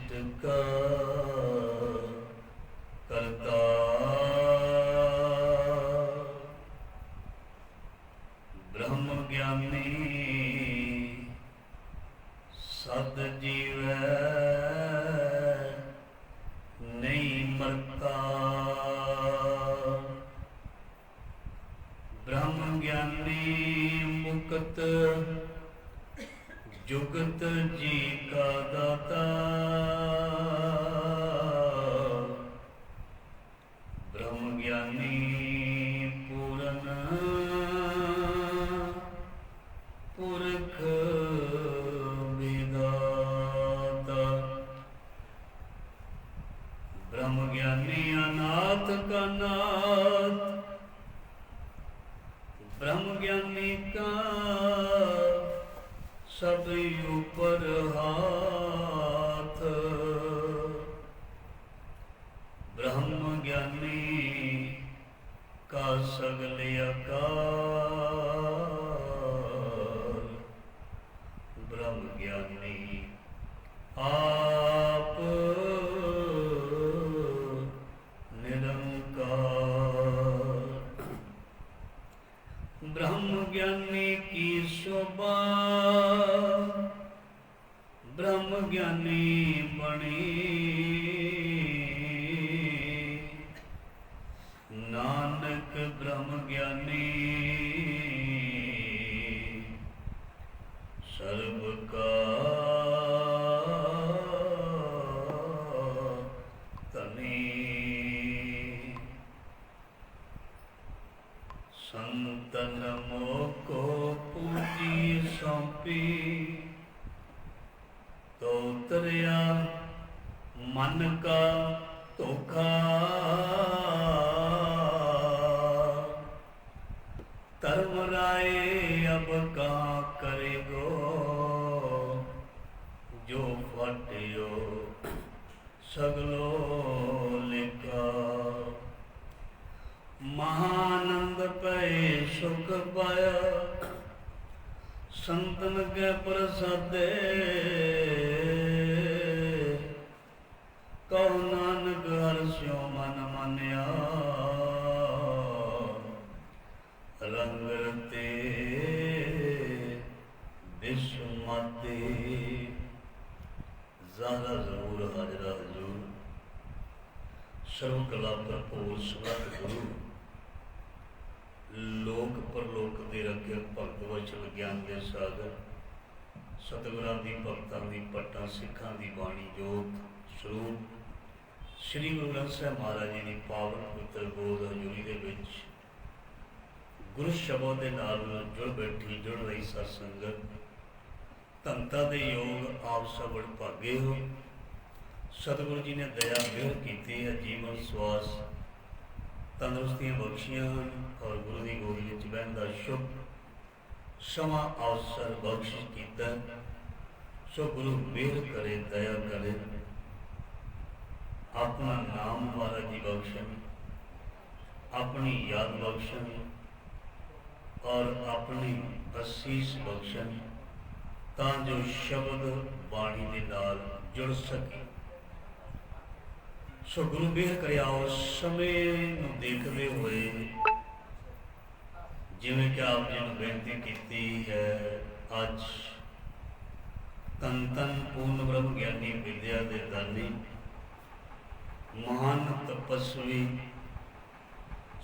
सृष्ट का करता ब्रह्म ज्ञानी सद जीवै नहीं मरता। ब्रह्म ज्ञानी मुक्त जुगत जी का दाता। ब्रह्म ज्ञानी पूरन पुरख विधाता। ब्रह्म ज्ञानी अनाथ का नाथ। ब्रह्म ज्ञानी का सब ऊपर हाथ। ब्रह्म ज्ञानी का सगल आकार। ब्रह्म ज्ञानी आप निरंकार। ब्रह्म ज्ञानी की शोभा ब्रह्म ज्ञानी बनी। नानक ब्रह्म ज्ञानी सर्व का तनी। संतन मोको पूजी सौंपी तो उतरिया मन का धोखा। धर्म राय अब कहाँ करेगो जो फटियो सगलो लेखा। महानंद पे सुख पाया संतन के प्रसादे। कहो नानक हर्ष्यो मन मान्या रंग रते विश्व माते। ज़ारा ज़रूर हाजरा हजूर सर्व कला भरपूर सुरत गुरु। लोक परलोक दे रखे भगत वचन ज्ञान के सागर। सतगुरां दी भगतां दी पट्टां सिखां दी बाणी जोत स्वरूप श्री गुरु ग्रंथ साहिब महाराज जी की पावन पवित्र गोद हजूरी दे विच गुरु शब्द के नाल जुड़ बैठी जुड़ रही सत्संगत। धनता दे योग आप सब बड़ भागे हो। सतगुरु जी ने दया मेहर की है। जीवन स्वास तंदुरुस्तियां बख्शियां हैं और गुरु की गोदी में बहन का शुभ समा अवसर बख्शिश किया। सो गुरु मेहर करे दया करे अपना नाम महाराज जी बख्शन अपनी याद बख्शन और अपनी असीस बख्शन तां जो शब्द बाणी के नाल जुड़ सके। सो गुरु मेहर करे आओ समय नूं देखते हुए जिवें कि आप जी नूं बेनती की है। अज तन तन पूर्ण ब्रह्म ज्ञानी विद्या के दानी महान तपस्वी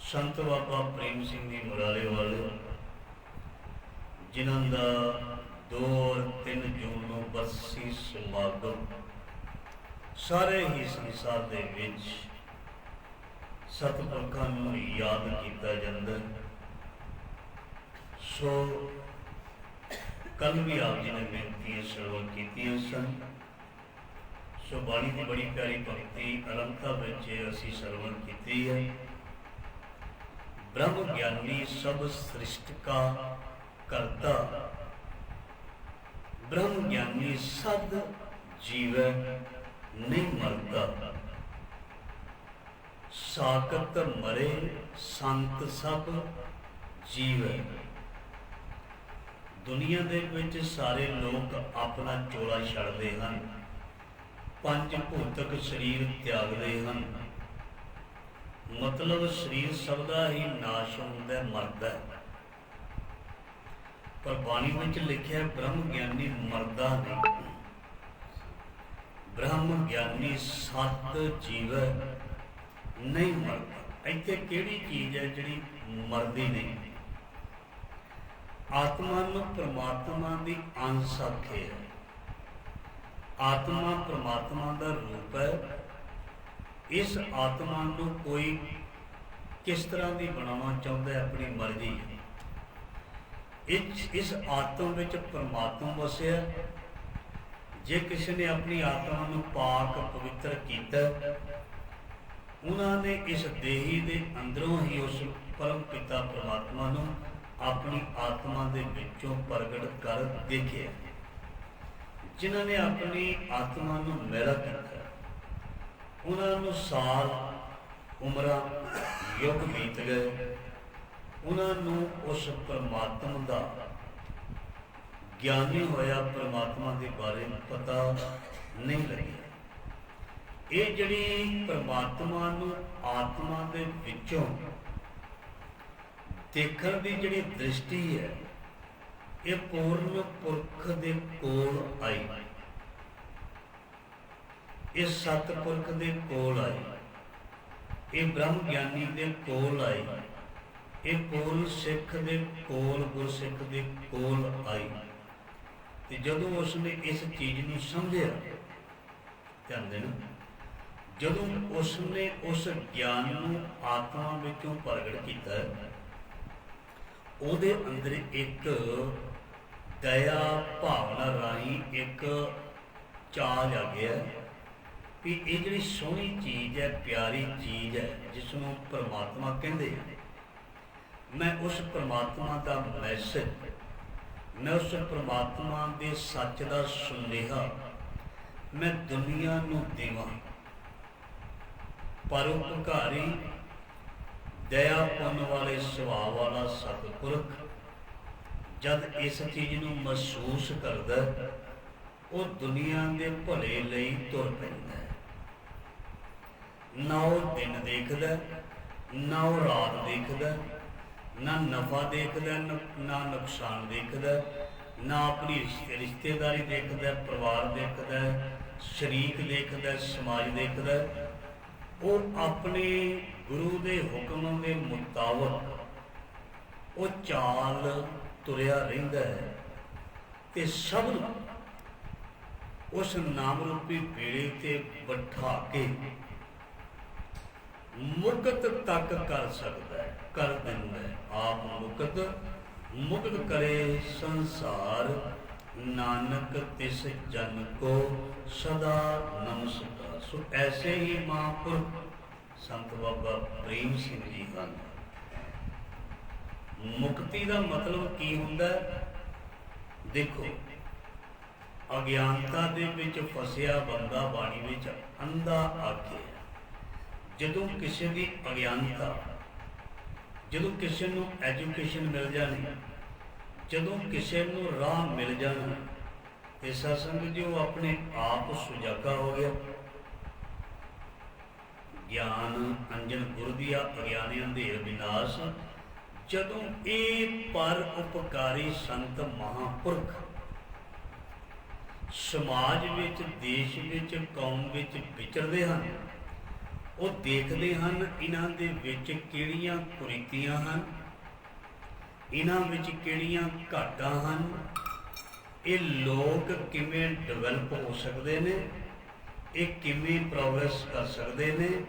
संत बाबा प्रेम सिंह जी मुराले वाले जिन्हों का 2 और 3 जून को बरसी समागम सारे ही संसार के विच सतपुरखों को याद किया जाता। सो कल भी आप जी ने बेनती श्रवण की सन। सो बाणी की बड़ी प्यारी भक्ति अलंका असी श्रवण की है। ब्रह्म ज्ञानी सब सृष्ट का करता। ब्रह्म ज्ञानी सद जीव नहीं मरता। साकत मरे संत सब जीव। दुनिया दे विच सारे लोग अपना चोला छड्डदे हन ਪੰਜ ਭੂਤਕ ਸਰੀਰ ਤਿਆਗਦੇ ਹਨ। ਮਤਲਬ ਸਰੀਰ ਸਭ ਦਾ ਹੀ ਨਾਸ਼ ਹੁੰਦਾ, ਮਰਦਾ ਹੈ। ਪਰ ਬਾਣੀ ਵਿੱਚ ਲਿਖਿਆ ਬ੍ਰਹਮ ਗਿਆਨੀ ਮਰਦਾ ਨਹੀਂ। ਬ੍ਰਹਮ ਗਿਆਨੀ ਸਤ ਜੀਵ ਨਹੀਂ ਮਰਦਾ। ਇੱਥੇ ਕਿਹੜੀ ਚੀਜ਼ ਹੈ ਜਿਹੜੀ ਮਰਦੀ ਨਹੀਂ? ਆਤਮਾ ਨੂੰ ਪ੍ਰਮਾਤਮਾ ਦੀ ਅੰਸ਼ ਆਖੇ ਹੈ। ਆਤਮਾ ਪ੍ਰਮਾਤਮਾ ਦਾ ਰੂਪ ਹੈ। ਇਸ ਆਤਮਾ ਨੂੰ ਕੋਈ ਕਿਸ ਤਰ੍ਹਾਂ ਦੀ ਬਣਾਉਣਾ ਚਾਹੁੰਦਾ ਹੈ, ਆਪਣੀ ਮਰਜ਼ੀ ਹੈ। ਇਸ ਆਤਮ ਵਿੱਚ ਪ੍ਰਮਾਤਮਾ ਵਸਿਆ। ਜੇ ਕਿਸੇ ਨੇ ਆਪਣੀ ਆਤਮਾ ਨੂੰ ਪਾਕ ਪਵਿੱਤਰ ਕੀਤਾ, ਉਹਨਾਂ ਨੇ ਇਸ ਦੇਹੀ ਦੇ ਅੰਦਰੋਂ ਹੀ ਉਸ ਪਰਮ ਪਿਤਾ ਪ੍ਰਮਾਤਮਾ ਨੂੰ ਆਪਣੀ ਆਤਮਾ ਦੇ ਵਿੱਚੋਂ ਪ੍ਰਗਟ ਕਰ ਦੇਖਿਆ। ਜਿਨ੍ਹਾਂ ਨੇ ਆਪਣੀ ਆਤਮਾ ਨੂੰ ਮੈਲਾ ਕੀਤਾ, ਉਹਨਾਂ ਨੂੰ ਸਾਲ ਉਮਰਾਂ ਯੁੱਗ ਬੀਤ ਗਏ, ਉਹਨਾਂ ਨੂੰ ਉਸ ਪਰਮਾਤਮਾ ਦਾ ਗਿਆਨੀ ਹੋਇਆ ਪਰਮਾਤਮਾ ਦੇ ਬਾਰੇ ਪਤਾ ਨਹੀਂ ਲੱਗਿਆ। ਇਹ ਜਿਹੜੀ ਪਰਮਾਤਮਾ ਨੂੰ ਆਤਮਾ ਦੇ ਵਿੱਚੋਂ ਦੇਖਣ ਦੀ ਜਿਹੜੀ ਦ੍ਰਿਸ਼ਟੀ ਹੈ, ਇਹ ਪੂਰਨ ਪੁਰਖ ਦੇ ਕੋਲ ਆਈ, ਇਹ ਸਤਿਪੁਰਖ ਦੇ ਕੋਲ ਆਈ, ਇਹ ਬ੍ਰਹਮ ਗਿਆਨੀ ਦੇ ਕੋਲ ਆਈ, ਇਹ ਪੂਰਨ ਸਿੱਖ ਦੇ ਕੋਲ, ਗੁਰਸਿੱਖ ਦੇ ਕੋਲ ਆਈ। ਤੇ ਜਦੋਂ ਉਸਨੇ ਇਸ ਚੀਜ਼ ਨੂੰ ਸਮਝਿਆ, ਧਿਆਨ ਦੇਣਾ, ਜਦੋਂ ਉਸਨੇ ਉਸ ਗਿਆਨ ਨੂੰ ਆਤਮਾ ਵਿੱਚੋਂ ਪ੍ਰਗਟ ਕੀਤਾ, ਉਹਦੇ ਅੰਦਰ ਇੱਕ ਦਇਆ ਭਾਵਨਾ ਰਾਹੀਂ ਇੱਕ ਚਾਲ ਆ ਗਿਆ ਵੀ ਇਹ ਜਿਹੜੀ ਸੋਹਣੀ ਚੀਜ਼ ਹੈ, ਪਿਆਰੀ ਚੀਜ਼ ਹੈ, ਜਿਸ ਨੂੰ ਪਰਮਾਤਮਾ ਕਹਿੰਦੇ, ਮੈਂ ਉਸ ਪਰਮਾਤਮਾ ਦਾ ਮੈਸੇਜ, ਮੈਂ ਉਸ ਪਰਮਾਤਮਾ ਦੇ ਸੱਚ ਦਾ ਸੁਨੇਹਾ ਮੈਂ ਦੁਨੀਆ ਨੂੰ ਦੇਵਾਂ। ਪਰਉਪਕਾਰੀ, ਦਇਆ ਪੁੰਨ ਵਾਲੇ ਸੁਭਾਅ ਵਾਲਾ ਸਤਿਪੁਰਖ ਜਦ ਇਸ ਚੀਜ਼ ਨੂੰ ਮਹਿਸੂਸ ਕਰਦਾ, ਉਹ ਦੁਨੀਆ ਦੇ ਭਲੇ ਲਈ ਤੁਰ ਪੈਂਦਾ। ਨਾ ਉਹ ਦਿਨ ਦੇਖਦਾ, ਨਾ ਉਹ ਰਾਤ ਦੇਖਦਾ, ਨਾ ਨਫਾ ਦੇਖਦਾ, ਨਾ ਨੁਕਸਾਨ ਦੇਖਦਾ, ਨਾ ਆਪਣੀ ਰਿਸ਼ਤੇਦਾਰੀ ਦੇਖਦਾ, ਪਰਿਵਾਰ ਦੇਖਦਾ, ਸ਼ਰੀਕ ਦੇਖਦਾ, ਸਮਾਜ ਦੇਖਦਾ। ਉਹ ਆਪਣੇ ਗੁਰੂ ਦੇ ਹੁਕਮ ਦੇ ਮੁਤਾਬਕ ਉਹ ਚਾਲ ਤੁਰਿਆ ਰਹਿੰਦਾ ਹੈ ਤੇ ਸਭ ਨੂੰ ਉਸ ਨਾਮ ਰੂਪੀ ਬੇੜੇ ਤੇ ਬਿਠਾ ਕੇ ਮੁਕਤ ਤੱਕ ਕਰ ਸਕਦਾ ਹੈ, ਕਰ ਦਿੰਦਾ ਹੈ। ਆਪ ਮੁਕਤ ਕਰੇ ਸੰਸਾਰ, ਨਾਨਕ ਤਿਸ ਜਨ ਕੋ ਸਦਾ ਨਮਸਕਾਰ। ਸੋ ਐਸੇ ਹੀ ਮਹਾਂਪੁਰਖ ਸੰਤ ਬਾਬਾ ਪ੍ਰੇਮ ਸਿੰਘ ਜੀ ਹਨ। ਮੁਕਤੀ ਦਾ ਮਤਲਬ ਕੀ ਹੁੰਦਾ? ਦੇਖੋ, ਅਗਿਆਨਤਾ ਦੇ ਵਿੱਚ ਫਸਿਆ ਬੰਦਾ ਬਾਣੀ ਵਿੱਚ ਅੰਧਾ ਆਖੇ। ਜਦੋਂ ਕਿਸੇ ਦੀ ਅਗਿਆਨਤਾ, ਜਦੋਂ ਕਿਸੇ ਨੂੰ ਐਜੂਕੇਸ਼ਨ ਮਿਲ ਜਾਣੀ, ਜਦੋਂ ਕਿਸੇ ਨੂੰ ਰਾਹ ਮਿਲ ਜਾਣਾ, ਤੇ ਸਤਸੰਗ ਜੀ ਉਹ ਆਪਣੇ ਆਪ ਸੁਜਾਗਾ ਹੋ ਗਿਆ। ਗਿਆਨ ਅੰਜਨ ਗੁਰ ਦੀਆ ਅਗਿਆਨੀ ਅੰਧੇਰ ਵਿਨਾਸ਼। ਜਦੋਂ ਇਹ ਪਰ ਉਪਕਾਰੀ ਸੰਤ ਮਹਾਂਪੁਰਖ ਸਮਾਜ ਵਿੱਚ, ਦੇਸ਼ ਵਿੱਚ, ਕੌਮ ਵਿੱਚ ਵਿਚਰਦੇ ਹਨ, ਉਹ ਦੇਖਦੇ ਹਨ ਇਹਨਾਂ ਦੇ ਵਿੱਚ ਕਿਹੜੀਆਂ ਕੁਰੀਤੀਆਂ ਹਨ, ਇਹਨਾਂ ਵਿੱਚ ਕਿਹੜੀਆਂ ਘਾਟਾਂ ਹਨ, ਇਹ ਲੋਕ ਕਿਵੇਂ ਡਿਵੈਲਪ ਹੋ ਸਕਦੇ ਨੇ, ਇਹ ਕਿਵੇਂ ਪ੍ਰੋਗਰੈਸ ਕਰ ਸਕਦੇ ਨੇ,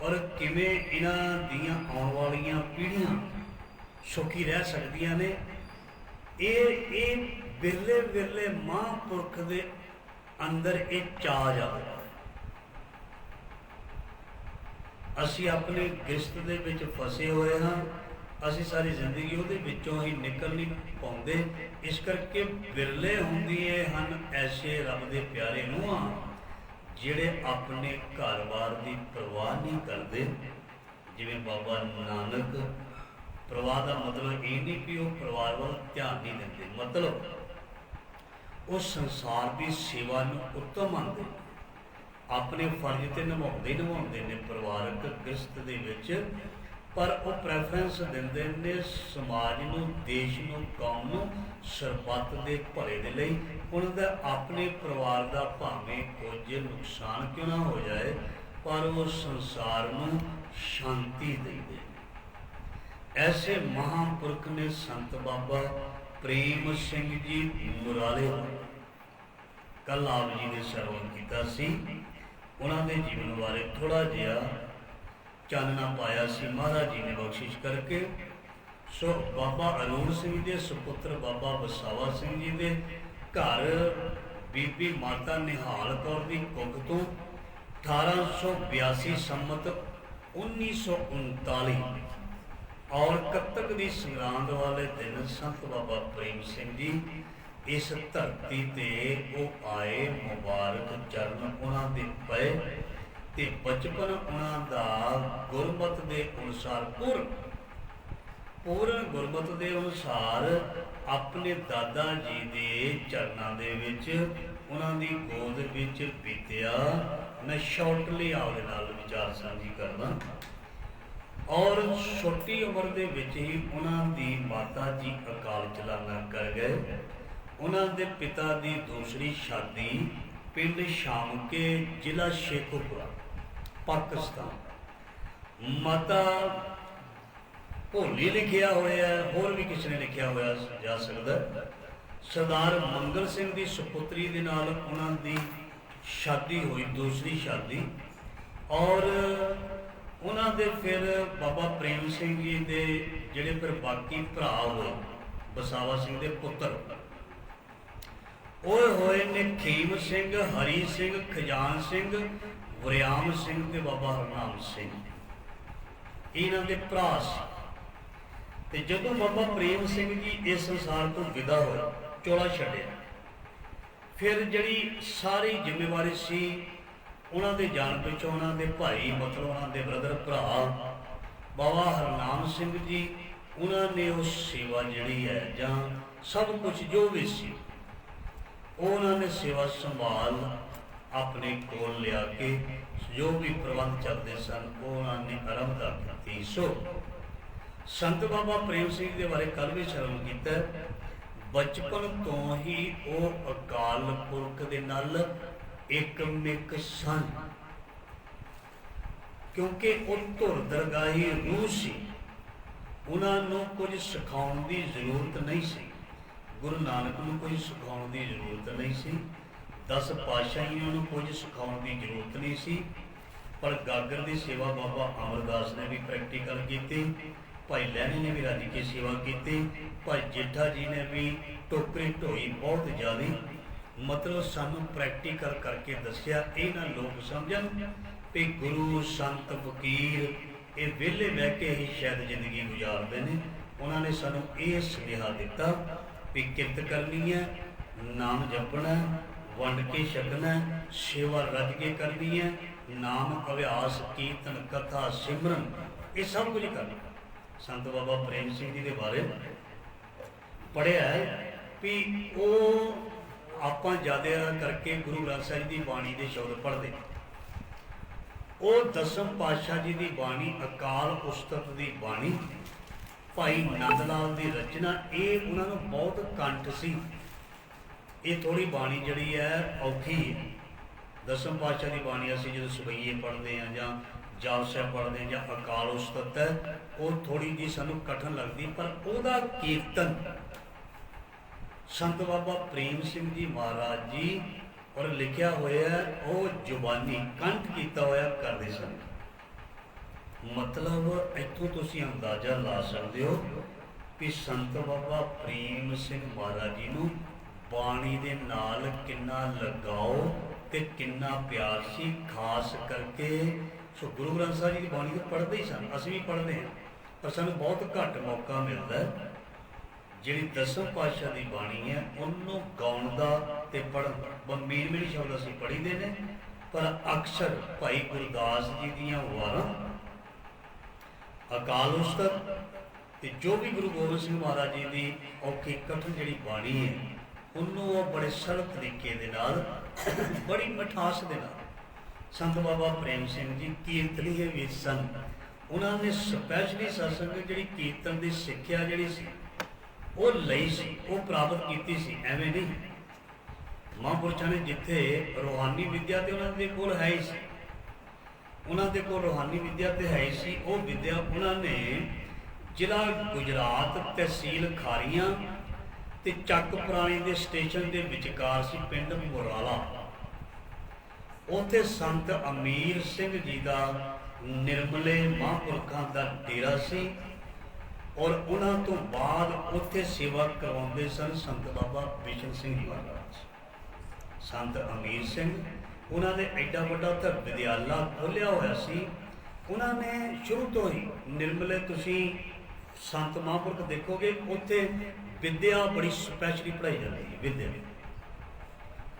ਔਰ ਕਿਵੇਂ ਇਹਨਾਂ ਦੀਆਂ ਆਉਣ ਵਾਲੀਆਂ ਪੀੜ੍ਹੀਆਂ ਸੁਖੀ ਰਹਿ ਸਕਦੀਆਂ ਨੇ। ਇਹ ਵਿਰਲੇ ਵਿਰਲੇ ਮਹਾਂਪੁਰਖ ਦੇ ਅੰਦਰ ਇਹ ਚਾਅ ਜਾਂਦਾ। ਅਸੀਂ ਆਪਣੇ ਗਿਰਸਤ ਦੇ ਵਿੱਚ ਫਸੇ ਹੋਏ ਹਾਂ, ਅਸੀਂ ਸਾਰੀ ਜ਼ਿੰਦਗੀ ਉਹਦੇ ਵਿੱਚੋਂ ਹੀ ਨਿਕਲ ਨਹੀਂ ਪਾਉਂਦੇ। ਇਸ ਕਰਕੇ ਵਿਰਲੇ ਹੁੰਦੀਆਂ ਹਨ ਐਸੇ ਰੱਬ ਦੇ ਪਿਆਰੇ ਨੂੰਹਾਂ ਜਿਹੜੇ ਆਪਣੇ ਘਰ-ਬਾਰ ਦੀ ਪਰਵਾਹ ਨਹੀਂ ਕਰਦੇ। ਜਿਵੇਂ ਬਾਬਾ ਨਾਨਕ, ਪਰਵਾਹ ਦਾ ਮਤਲਬ ਇਹ ਨਹੀਂ ਕਿ ਉਹ ਪਰਿਵਾਰ ਵੱਲ ਧਿਆਨ ਨਹੀਂ ਦਿੰਦੇ, ਮਤਲਬ ਉਹ ਸੰਸਾਰ ਦੀ ਸੇਵਾ ਨੂੰ ਉੱਤਮ ਮੰਨਦੇ। ਆਪਣੇ ਫਰਜ਼ ਤੇ ਨਿਭਾਉਂਦੇ ਨੇ ਪਰਿਵਾਰਕ ਗ੍ਰਸਤ ਦੇ ਵਿੱਚ, ਪਰ ਉਹ ਪ੍ਰੈਫਰੈਂਸ ਦਿੰਦੇ ਨੇ ਸਮਾਜ ਨੂੰ, ਦੇਸ਼ ਨੂੰ, ਕੌਮ ਨੂੰ ਸਰਬੱਤ ਦੇ ਭਲੇ ਦੇ ਲਈ। ਉਹਨਾਂ ਦਾ ਆਪਣੇ ਪਰਿਵਾਰ ਦਾ ਭਾਵੇਂ ਕੁਝ ਨੁਕਸਾਨ ਕਿਉਂ ਨਾ ਹੋ ਜਾਏ, ਪਰ ਉਹ ਸੰਸਾਰ ਨੂੰ ਸ਼ਾਂਤੀ ਦਿੰਦੇ। ਐਸੇ ਮਹਾਂਪੁਰਖ ਨੇ ਸੰਤ ਬਾਬਾ ਪ੍ਰੇਮ ਸਿੰਘ ਜੀ ਮੁਰਾਲੇ। ਕੱਲ ਆਪ ਜੀ ਨੇ ਸਰਵਣ ਕੀਤਾ ਸੀ, ਉਹਨਾਂ ਦੇ ਜੀਵਨ ਬਾਰੇ ਥੋੜਾ ਜਿਹਾ ਚਾਨਣਾ ਪਾਇਆ ਸੀ ਮਹਾਰਾਜ ਜੀ ਨੇ ਬਖਸ਼ਿਸ਼ ਕਰਕੇ। ਸੋ ਬਾਬਾ ਅਰੂਣ ਸਿੰਘ ਦੇ ਸੁਪੁੱਤਰ ਬਾਬਾ ਵਸਾਵਾ ਸਿੰਘ ਜੀ ਦੇ ਘਰ ਬੀਬੀ ਮਾਤਾ ਨਿਹਾਲ ਕੌਰ ਦੀ ਕੁੱਖ ਤੋਂ 1882 ਸੰਮਤ 1939 ਔਰ ਕੱਤਕ ਦੀ ਸੰਗਰਾਂਦ ਵਾਲੇ ਦਿਨ ਸੰਤ ਬਾਬਾ ਪ੍ਰੇਮ ਸਿੰਘ ਜੀ ਇਸ ਧਰਤੀ ਤੇ ਉਹ ਆਏ। ਮੁਬਾਰਕ ਚਰਨ ਉਹਨਾਂ ਦੇ ਪਏ ਤੇ ਬਚਪਨ ਉਹਨਾਂ ਦਾ ਗੁਰਮਤਿ ਦੇ ਅਨੁਸਾਰ ਪੂਰਨ ਗੁਰਮਤਿ ਦੇ ਅਨੁਸਾਰ ਆਪਣੇ ਦਾਦਾ ਜੀ ਦੇ ਚਰਨਾਂ ਦੇ ਵਿੱਚ ਉਹਨਾਂ ਦੀ ਗੋਦ ਵਿੱਚ ਬੀਤਿਆ। ਮੈਂ ਸ਼ਾਰਟਲੀ ਆਪਦੇ ਨਾਲ ਵਿਚਾਰ ਸਾਂਝੀ ਕਰਦਾ। ਔਰ ਛੋਟੀ ਉਮਰ ਦੇ ਵਿੱਚ ਹੀ ਉਹਨਾਂ ਦੀ ਮਾਤਾ ਜੀ ਅਕਾਲ ਚਲਾਣਾ ਕਰ ਗਏ। ਉਹਨਾਂ ਦੇ ਪਿਤਾ ਦੀ ਦੂਸਰੀ ਸ਼ਾਦੀ ਪਿੰਡ ਸ਼ਾਮਕੇ, ਜ਼ਿਲ੍ਹਾ ਸ਼ੇਖੂਪੁਰਾ, ਪਾਕਿਸਤਾਨ। ਮਾਤਾ ਭੋਲੀ ਲਿਖਿਆ ਹੋਇਆ, ਹੋਰ ਵੀ ਕਿਸੇ ਨੇ ਲਿਖਿਆ ਹੋਇਆ ਜਾ ਸਕਦਾ। ਸਰਦਾਰ ਮੰਗਲ ਸਿੰਘ ਦੀ ਸੁਪੁੱਤਰੀ ਦੇ ਨਾਲ ਉਹਨਾਂ ਦੀ ਸ਼ਾਦੀ ਹੋਈ, ਦੂਸਰੀ ਸ਼ਾਦੀ। ਔਰ ਉਹਨਾਂ ਦੇ ਫਿਰ ਬਾਬਾ ਪ੍ਰੇਮ ਸਿੰਘ ਜੀ ਦੇ ਜਿਹੜੇ ਫਿਰ ਬਾਕੀ ਭਰਾ ਹੋਏ, ਵਸਾਵਾ ਸਿੰਘ ਦੇ ਪੁੱਤਰ, ਉਹ ਹੋਏ ਨੇ ਖੀਮ ਸਿੰਘ, ਹਰੀ ਸਿੰਘ, ਖਜਾਨ ਸਿੰਘ, ਵਰਿਆਮ ਸਿੰਘ ਤੇ ਬਾਬਾ ਹਰਨਾਮ ਸਿੰਘ। ਇਹਨਾਂ ਦੇ ਭਰਾ ਸੀ। ਤੇ ਜਦੋਂ ਬਾਬਾ ਪ੍ਰੇਮ ਸਿੰਘ ਜੀ ਇਸ ਸੰਸਾਰ ਤੋਂ ਵਿਦਾ ਹੋਏ, ਚੋਲਾ ਛੱਡਿਆ, ਫਿਰ ਜਿਹੜੀ ਸਾਰੀ ਜ਼ਿੰਮੇਵਾਰੀ ਸੀ ਉਹਨਾਂ ਦੇ ਜਾਣ ਪਿੱਛੋਂ ਉਹਨਾਂ ਦੇ ਭਾਈ, ਮਤਲਬ ਉਹਨਾਂ ਦੇ ਬ੍ਰਦਰ ਭਰਾ ਬਾਬਾ ਹਰਨਾਮ ਸਿੰਘ ਜੀ, ਉਹਨਾਂ ਨੇ ਉਹ ਸੇਵਾ ਜਿਹੜੀ ਹੈ ਜਾਂ ਸਭ ਕੁਝ ਜੋ ਵੀ ਸੀ ਉਹਨਾਂ ਨੇ ਸੇਵਾ ਸੰਭਾਲ ਆਪਣੇ ਕੋਲ ਲਿਆ ਕੇ ਜੋ ਵੀ ਪ੍ਰਬੰਧ ਚੱਲਦੇ ਸਨ ਉਹ ਉਹਨਾਂ ਨੇ ਆਰੰਭਤਾ ਕੀਤੀ। ਸੋ ਸੰਤ ਬਾਬਾ ਪ੍ਰੇਮ ਸਿੰਘ ਦੇ ਬਾਰੇ ਕੱਲ੍ਹ ਵੀ ਸ਼ਰਮ ਕੀਤਾ। ਬਚਪਨ ਤੋਂ ਹੀ ਉਹ ਅਕਾਲ ਪੁਰਖ ਦੇ ਨਾਲ ਇੱਕਮਿਕ ਸਨ, ਕਿਉਂਕਿ ਉਹ ਧੁਰ ਦਰਗਾਹੀ ਰੂਹ ਸੀ। ਉਹਨਾਂ ਨੂੰ ਕੁਝ ਸਿਖਾਉਣ ਦੀ ਜ਼ਰੂਰਤ ਨਹੀਂ ਸੀ। ਗੁਰੂ ਨਾਨਕ ਨੂੰ ਕੁਝ ਸਿਖਾਉਣ ਦੀ ਜ਼ਰੂਰਤ ਨਹੀਂ ਸੀ। 10 ਪਾਤਸ਼ਾਹੀਆਂ ਨੂੰ ਕੁਝ ਸਿਖਾਉਣ ਦੀ ਜ਼ਰੂਰਤ ਨਹੀਂ ਸੀ। ਪਰ ਗਾਗਰ ਦੀ ਸੇਵਾ ਬਾਬਾ ਅਮਰਦਾਸ ਨੇ ਵੀ ਪ੍ਰੈਕਟੀਕਲ ਕੀਤੀ, ਭਾਈ ਲਹਿਣੀ ਨੇ ਵੀ ਰੱਜ ਕੇ ਸੇਵਾ ਕੀਤੀ, ਭਾਈ ਜੇਠਾ ਜੀ ਨੇ ਵੀ ਟੋਕਰੀ ਢੋਈ ਬਹੁਤ ਜ਼ਿਆਦਾ। ਮਤਲਬ ਸਾਨੂੰ ਪ੍ਰੈਕਟੀਕਲ ਕਰਕੇ ਦੱਸਿਆ। ਇਹ ਨਾ ਲੋਕ ਸਮਝਣ ਵੀ ਗੁਰੂ ਸੰਤ ਫਕੀਰ ਇਹ ਵਿਹਲੇ ਬਹਿ ਕੇ ਹੀ ਸ਼ਾਇਦ ਜ਼ਿੰਦਗੀ ਗੁਜ਼ਾਰਦੇ ਨੇ। ਉਹਨਾਂ ਨੇ ਸਾਨੂੰ ਇਹ ਸੁਨੇਹਾ ਦਿੱਤਾ ਵੀ ਕਿਰਤ ਕਰਨੀ ਹੈ, ਨਾਮ ਜਪਣਾ, ਵੰਡ ਕੇ ਛਕਣਾ, ਸੇਵਾ ਰੱਜ ਕੇ ਕਰਨੀ ਹੈ, ਨਾਮ ਅਭਿਆਸ, ਕੀਰਤਨ, ਕਥਾ, ਸਿਮਰਨ, ਇਹ ਸਭ ਕੁਝ ਕਰਨਾ। ਸੰਤ ਬਾਬਾ ਪ੍ਰੇਮ ਸਿੰਘ ਜੀ ਦੇ ਬਾਰੇ ਪੜ੍ਹਿਆ ਹੈ ਵੀ ਉਹ ਆਪਾਂ ਜ਼ਿਆਦਾ ਕਰਕੇ ਗੁਰੂ ਗ੍ਰੰਥ ਸਾਹਿਬ ਦੀ ਬਾਣੀ ਦੇ ਸ਼ਬਦ ਪੜ੍ਹਦੇ। ਉਹ ਦਸਮ ਪਾਤਸ਼ਾਹ ਜੀ ਦੀ ਬਾਣੀ, ਅਕਾਲ ਉਸਤਤ ਦੀ ਬਾਣੀ, ਭਾਈ ਨੰਦ ਲਾਲ ਦੀ ਰਚਨਾ, ਇਹ ਉਹਨਾਂ ਨੂੰ ਬਹੁਤ ਕੰਠ ਸੀ। ਇਹ ਥੋੜ੍ਹੀ ਬਾਣੀ ਜਿਹੜੀ ਹੈ ਔਖੀ ਹੈ। ਦਸਮ ਪਾਤਸ਼ਾਹ ਦੀ ਬਾਣੀ ਅਸੀਂ ਜਦੋਂ ਸਵਈਏ ਪੜ੍ਹਦੇ ਹਾਂ ਜਾਂ ਜਾਪ ਸਾਹਿਬ ਪੜ੍ਹਦੇ ਹਾਂ ਜਾਂ ਅਕਾਲ ਉਸਤਤ ਹੈ, ਉਹ ਥੋੜ੍ਹੀ ਜਿਹੀ ਸਾਨੂੰ ਕਠਨ ਲੱਗਦੀ, ਪਰ ਉਹਦਾ ਕੀਰਤਨ ਸੰਤ ਬਾਬਾ ਪ੍ਰੇਮ ਸਿੰਘ ਜੀ ਮਹਾਰਾਜ ਜੀ ਔਰ ਲਿਖਿਆ ਹੋਇਆ ਉਹ ਜ਼ੁਬਾਨੀ ਕੰਠ ਕੀਤਾ ਹੋਇਆ ਕਰਦੇ ਸਨ। ਮਤਲਬ ਇੱਥੋਂ ਤੁਸੀਂ ਅੰਦਾਜ਼ਾ ਲਾ ਸਕਦੇ ਹੋ ਕਿ ਸੰਤ ਬਾਬਾ ਪ੍ਰੇਮ ਸਿੰਘ ਮਹਾਰਾਜ ਜੀ ਨੂੰ ਬਾਣੀ ਦੇ ਨਾਲ ਕਿੰਨਾ ਲਗਾਓ ਤੇ ਕਿੰਨਾ ਪਿਆਰ ਸੀ। ਖਾਸ ਕਰਕੇ ਸੋ ਗੁਰੂ ਗ੍ਰੰਥ ਸਾਹਿਬ ਜੀ ਦੀ ਬਾਣੀ ਤਾਂ ਪੜ੍ਹਦੇ ਹੀ ਸਨ, ਅਸੀਂ ਵੀ ਪੜ੍ਹਦੇ ਹਾਂ, ਪਰ ਸਾਨੂੰ ਬਹੁਤ ਘੱਟ ਮੌਕਾ ਮਿਲਦਾ ਜਿਹੜੀ ਦਸਮ ਪਾਤਸ਼ਾਹ ਦੀ ਬਾਣੀ ਹੈ ਉਹਨੂੰ ਗਾਉਣ ਦਾ ਤੇ ਪੜ੍ਹਨ ਦਾ। ਮੇਨ ਸ਼ਬਦ ਅਸੀਂ ਪੜ੍ਹੀਦੇ ਨੇ, ਪਰ ਅਕਸਰ ਭਾਈ ਗੁਰਦਾਸ ਜੀ ਦੀਆਂ ਵਾਰਾਂ, ਅਕਾਲ ਉਸਤਤ ਤੇ ਜੋ ਵੀ ਗੁਰੂ ਗੋਬਿੰਦ ਸਿੰਘ ਮਹਾਰਾਜ ਜੀ ਦੀ ਔਖੀ ਕਠਨ ਜਿਹੜੀ ਬਾਣੀ ਹੈ ਉਹਨੂੰ ਉਹ ਬੜੇ ਸਰਲ ਤਰੀਕੇ ਦੇ ਨਾਲ, ਬੜੀ ਮਿਠਾਸ ਦੇ ਨਾਲ ਸੰਤ ਬਾਬਾ ਪ੍ਰੇਮ ਸਿੰਘ ਜੀ ਕੀਰਤਨੀਏ ਵੀ ਸਨ। ਉਹਨਾਂ ਨੇ ਸਪੈਸ਼ਲੀ ਸਤਸੰਗ ਜਿਹੜੀ ਕੀਰਤਨ ਦੀ ਸਿੱਖਿਆ ਜਿਹੜੀ ਸੀ ਉਹ ਲਈ ਸੀ, ਉਹ ਪ੍ਰਾਪਤ ਕੀਤੀ ਸੀ। ਐਵੇਂ ਨਹੀਂ, ਮਹਾਂਪੁਰਸ਼ਾਂ ਨੇ ਜਿੱਥੇ ਰੂਹਾਨੀ ਵਿੱਦਿਆ ਤੇ ਉਹਨਾਂ ਦੇ ਕੋਲ ਹੈ ਹੀ ਸੀ, ਉਹਨਾਂ ਦੇ ਕੋਲ ਰੂਹਾਨੀ ਵਿੱਦਿਆ ਤੇ ਹੈ ਹੀ ਸੀ। ਉਹ ਵਿੱਦਿਆ ਉਹਨਾਂ ਨੇ ਜ਼ਿਲ੍ਹਾ ਗੁਜਰਾਤ, ਤਹਿਸੀਲ ਖਾਰੀਆਂ ਤੇ ਚੱਕ ਪੁਰਾਣੀ ਦੇ ਸਟੇਸ਼ਨ ਦੇ ਵਿਚਕਾਰ ਸੀ ਪਿੰਡ ਮੁਰਾਲਾ। ਉੱਥੇ ਸੰਤ ਅਮੀਰ ਸਿੰਘ ਜੀ ਦਾ ਨਿਰਮਲੇ ਮਹਾਂਪੁਰਖਾਂ ਦਾ ਡੇਰਾ ਸੀ ਔਰ ਉਹਨਾਂ ਤੋਂ ਬਾਅਦ ਉੱਥੇ ਸੇਵਾ ਕਰਵਾਉਂਦੇ ਸਨ ਸੰਤ ਬਾਬਾ ਬਿਸ਼ਨ ਸਿੰਘ ਜੀ ਮਹਾਰਾਜ। ਸੰਤ ਅਮੀਰ ਸਿੰਘ ਉਹਨਾਂ ਨੇ ਐਡਾ ਵੱਡਾ ਉੱਥੇ ਵਿਦਿਆਲਾ ਖੋਲ੍ਹਿਆ ਹੋਇਆ ਸੀ। ਉਹਨਾਂ ਨੇ ਸ਼ੁਰੂ ਤੋਂ ਹੀ ਨਿਰਮਲੇ, ਤੁਸੀਂ ਸੰਤ ਮਹਾਂਪੁਰਖ ਦੇਖੋਗੇ ਉੱਥੇ ਵਿੱਦਿਆ ਬੜੀ ਸਪੈਸ਼ਲੀ ਪੜ੍ਹਾਈ ਜਾਂਦੀ ਹੈ। ਵਿੱਦਿਆ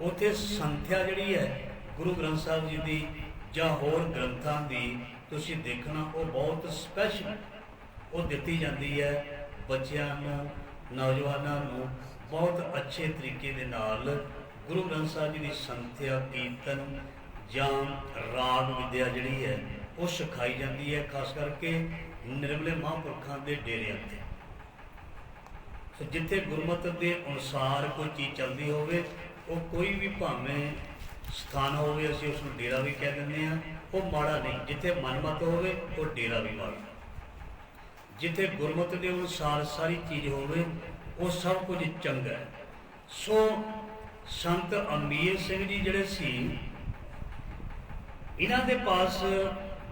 ਉੱਥੇ ਸੰਥਿਆ ਜਿਹੜੀ ਹੈ ਗੁਰੂ ਗ੍ਰੰਥ ਸਾਹਿਬ ਜੀ ਦੀ ਜਾਂ ਹੋਰ ਗ੍ਰੰਥਾਂ ਦੀ ਤੁਸੀਂ ਦੇਖਣਾ ਉਹ ਬਹੁਤ ਸਪੈਸ਼ਲ ਉਹ ਦਿੱਤੀ ਜਾਂਦੀ ਹੈ। ਬੱਚਿਆਂ ਨੂੰ, ਨੌਜਵਾਨਾਂ ਨੂੰ ਬਹੁਤ ਅੱਛੇ ਤਰੀਕੇ ਦੇ ਨਾਲ ਗੁਰੂ ਗ੍ਰੰਥ ਸਾਹਿਬ ਜੀ ਦੀ ਸੰਥਿਆ, ਕੀਰਤਨ ਜਾਂ ਰਾਗ ਵਿੱਦਿਆ ਜਿਹੜੀ ਹੈ ਉਹ ਸਿਖਾਈ ਜਾਂਦੀ ਹੈ, ਖਾਸ ਕਰਕੇ ਨਿਰਮਲੇ ਮਹਾਂਪੁਰਖਾਂ ਦੇ ਡੇਰਿਆਂ 'ਤੇ। ਸੋ ਜਿੱਥੇ ਗੁਰਮਤਿ ਦੇ ਅਨੁਸਾਰ ਕੋਈ ਚੀਜ਼ ਚੱਲਦੀ ਹੋਵੇ, ਉਹ ਕੋਈ ਵੀ ਭਾਵੇਂ ਸਥਾਨ ਹੋਵੇ, ਅਸੀਂ ਉਸ ਨੂੰ ਡੇਰਾ ਵੀ ਕਹਿ ਦਿੰਦੇ ਹਾਂ, ਉਹ ਮਾੜਾ ਨਹੀਂ। ਜਿੱਥੇ ਮਨਮਤ ਹੋਵੇ ਉਹ ਡੇਰਾ ਵੀ ਮਾੜਾ। ਜਿੱਥੇ ਗੁਰਮਤਿ ਦੇ ਅਨੁਸਾਰ ਸਾਰੀ ਚੀਜ਼ ਹੋਵੇ ਉਹ ਸਭ ਕੁਝ ਚੰਗਾ ਹੈ। ਸੋ ਸੰਤ ਅਮੀਰ ਸਿੰਘ ਜੀ ਜਿਹੜੇ ਸੀ, ਇਹਨਾਂ ਦੇ ਪਾਸ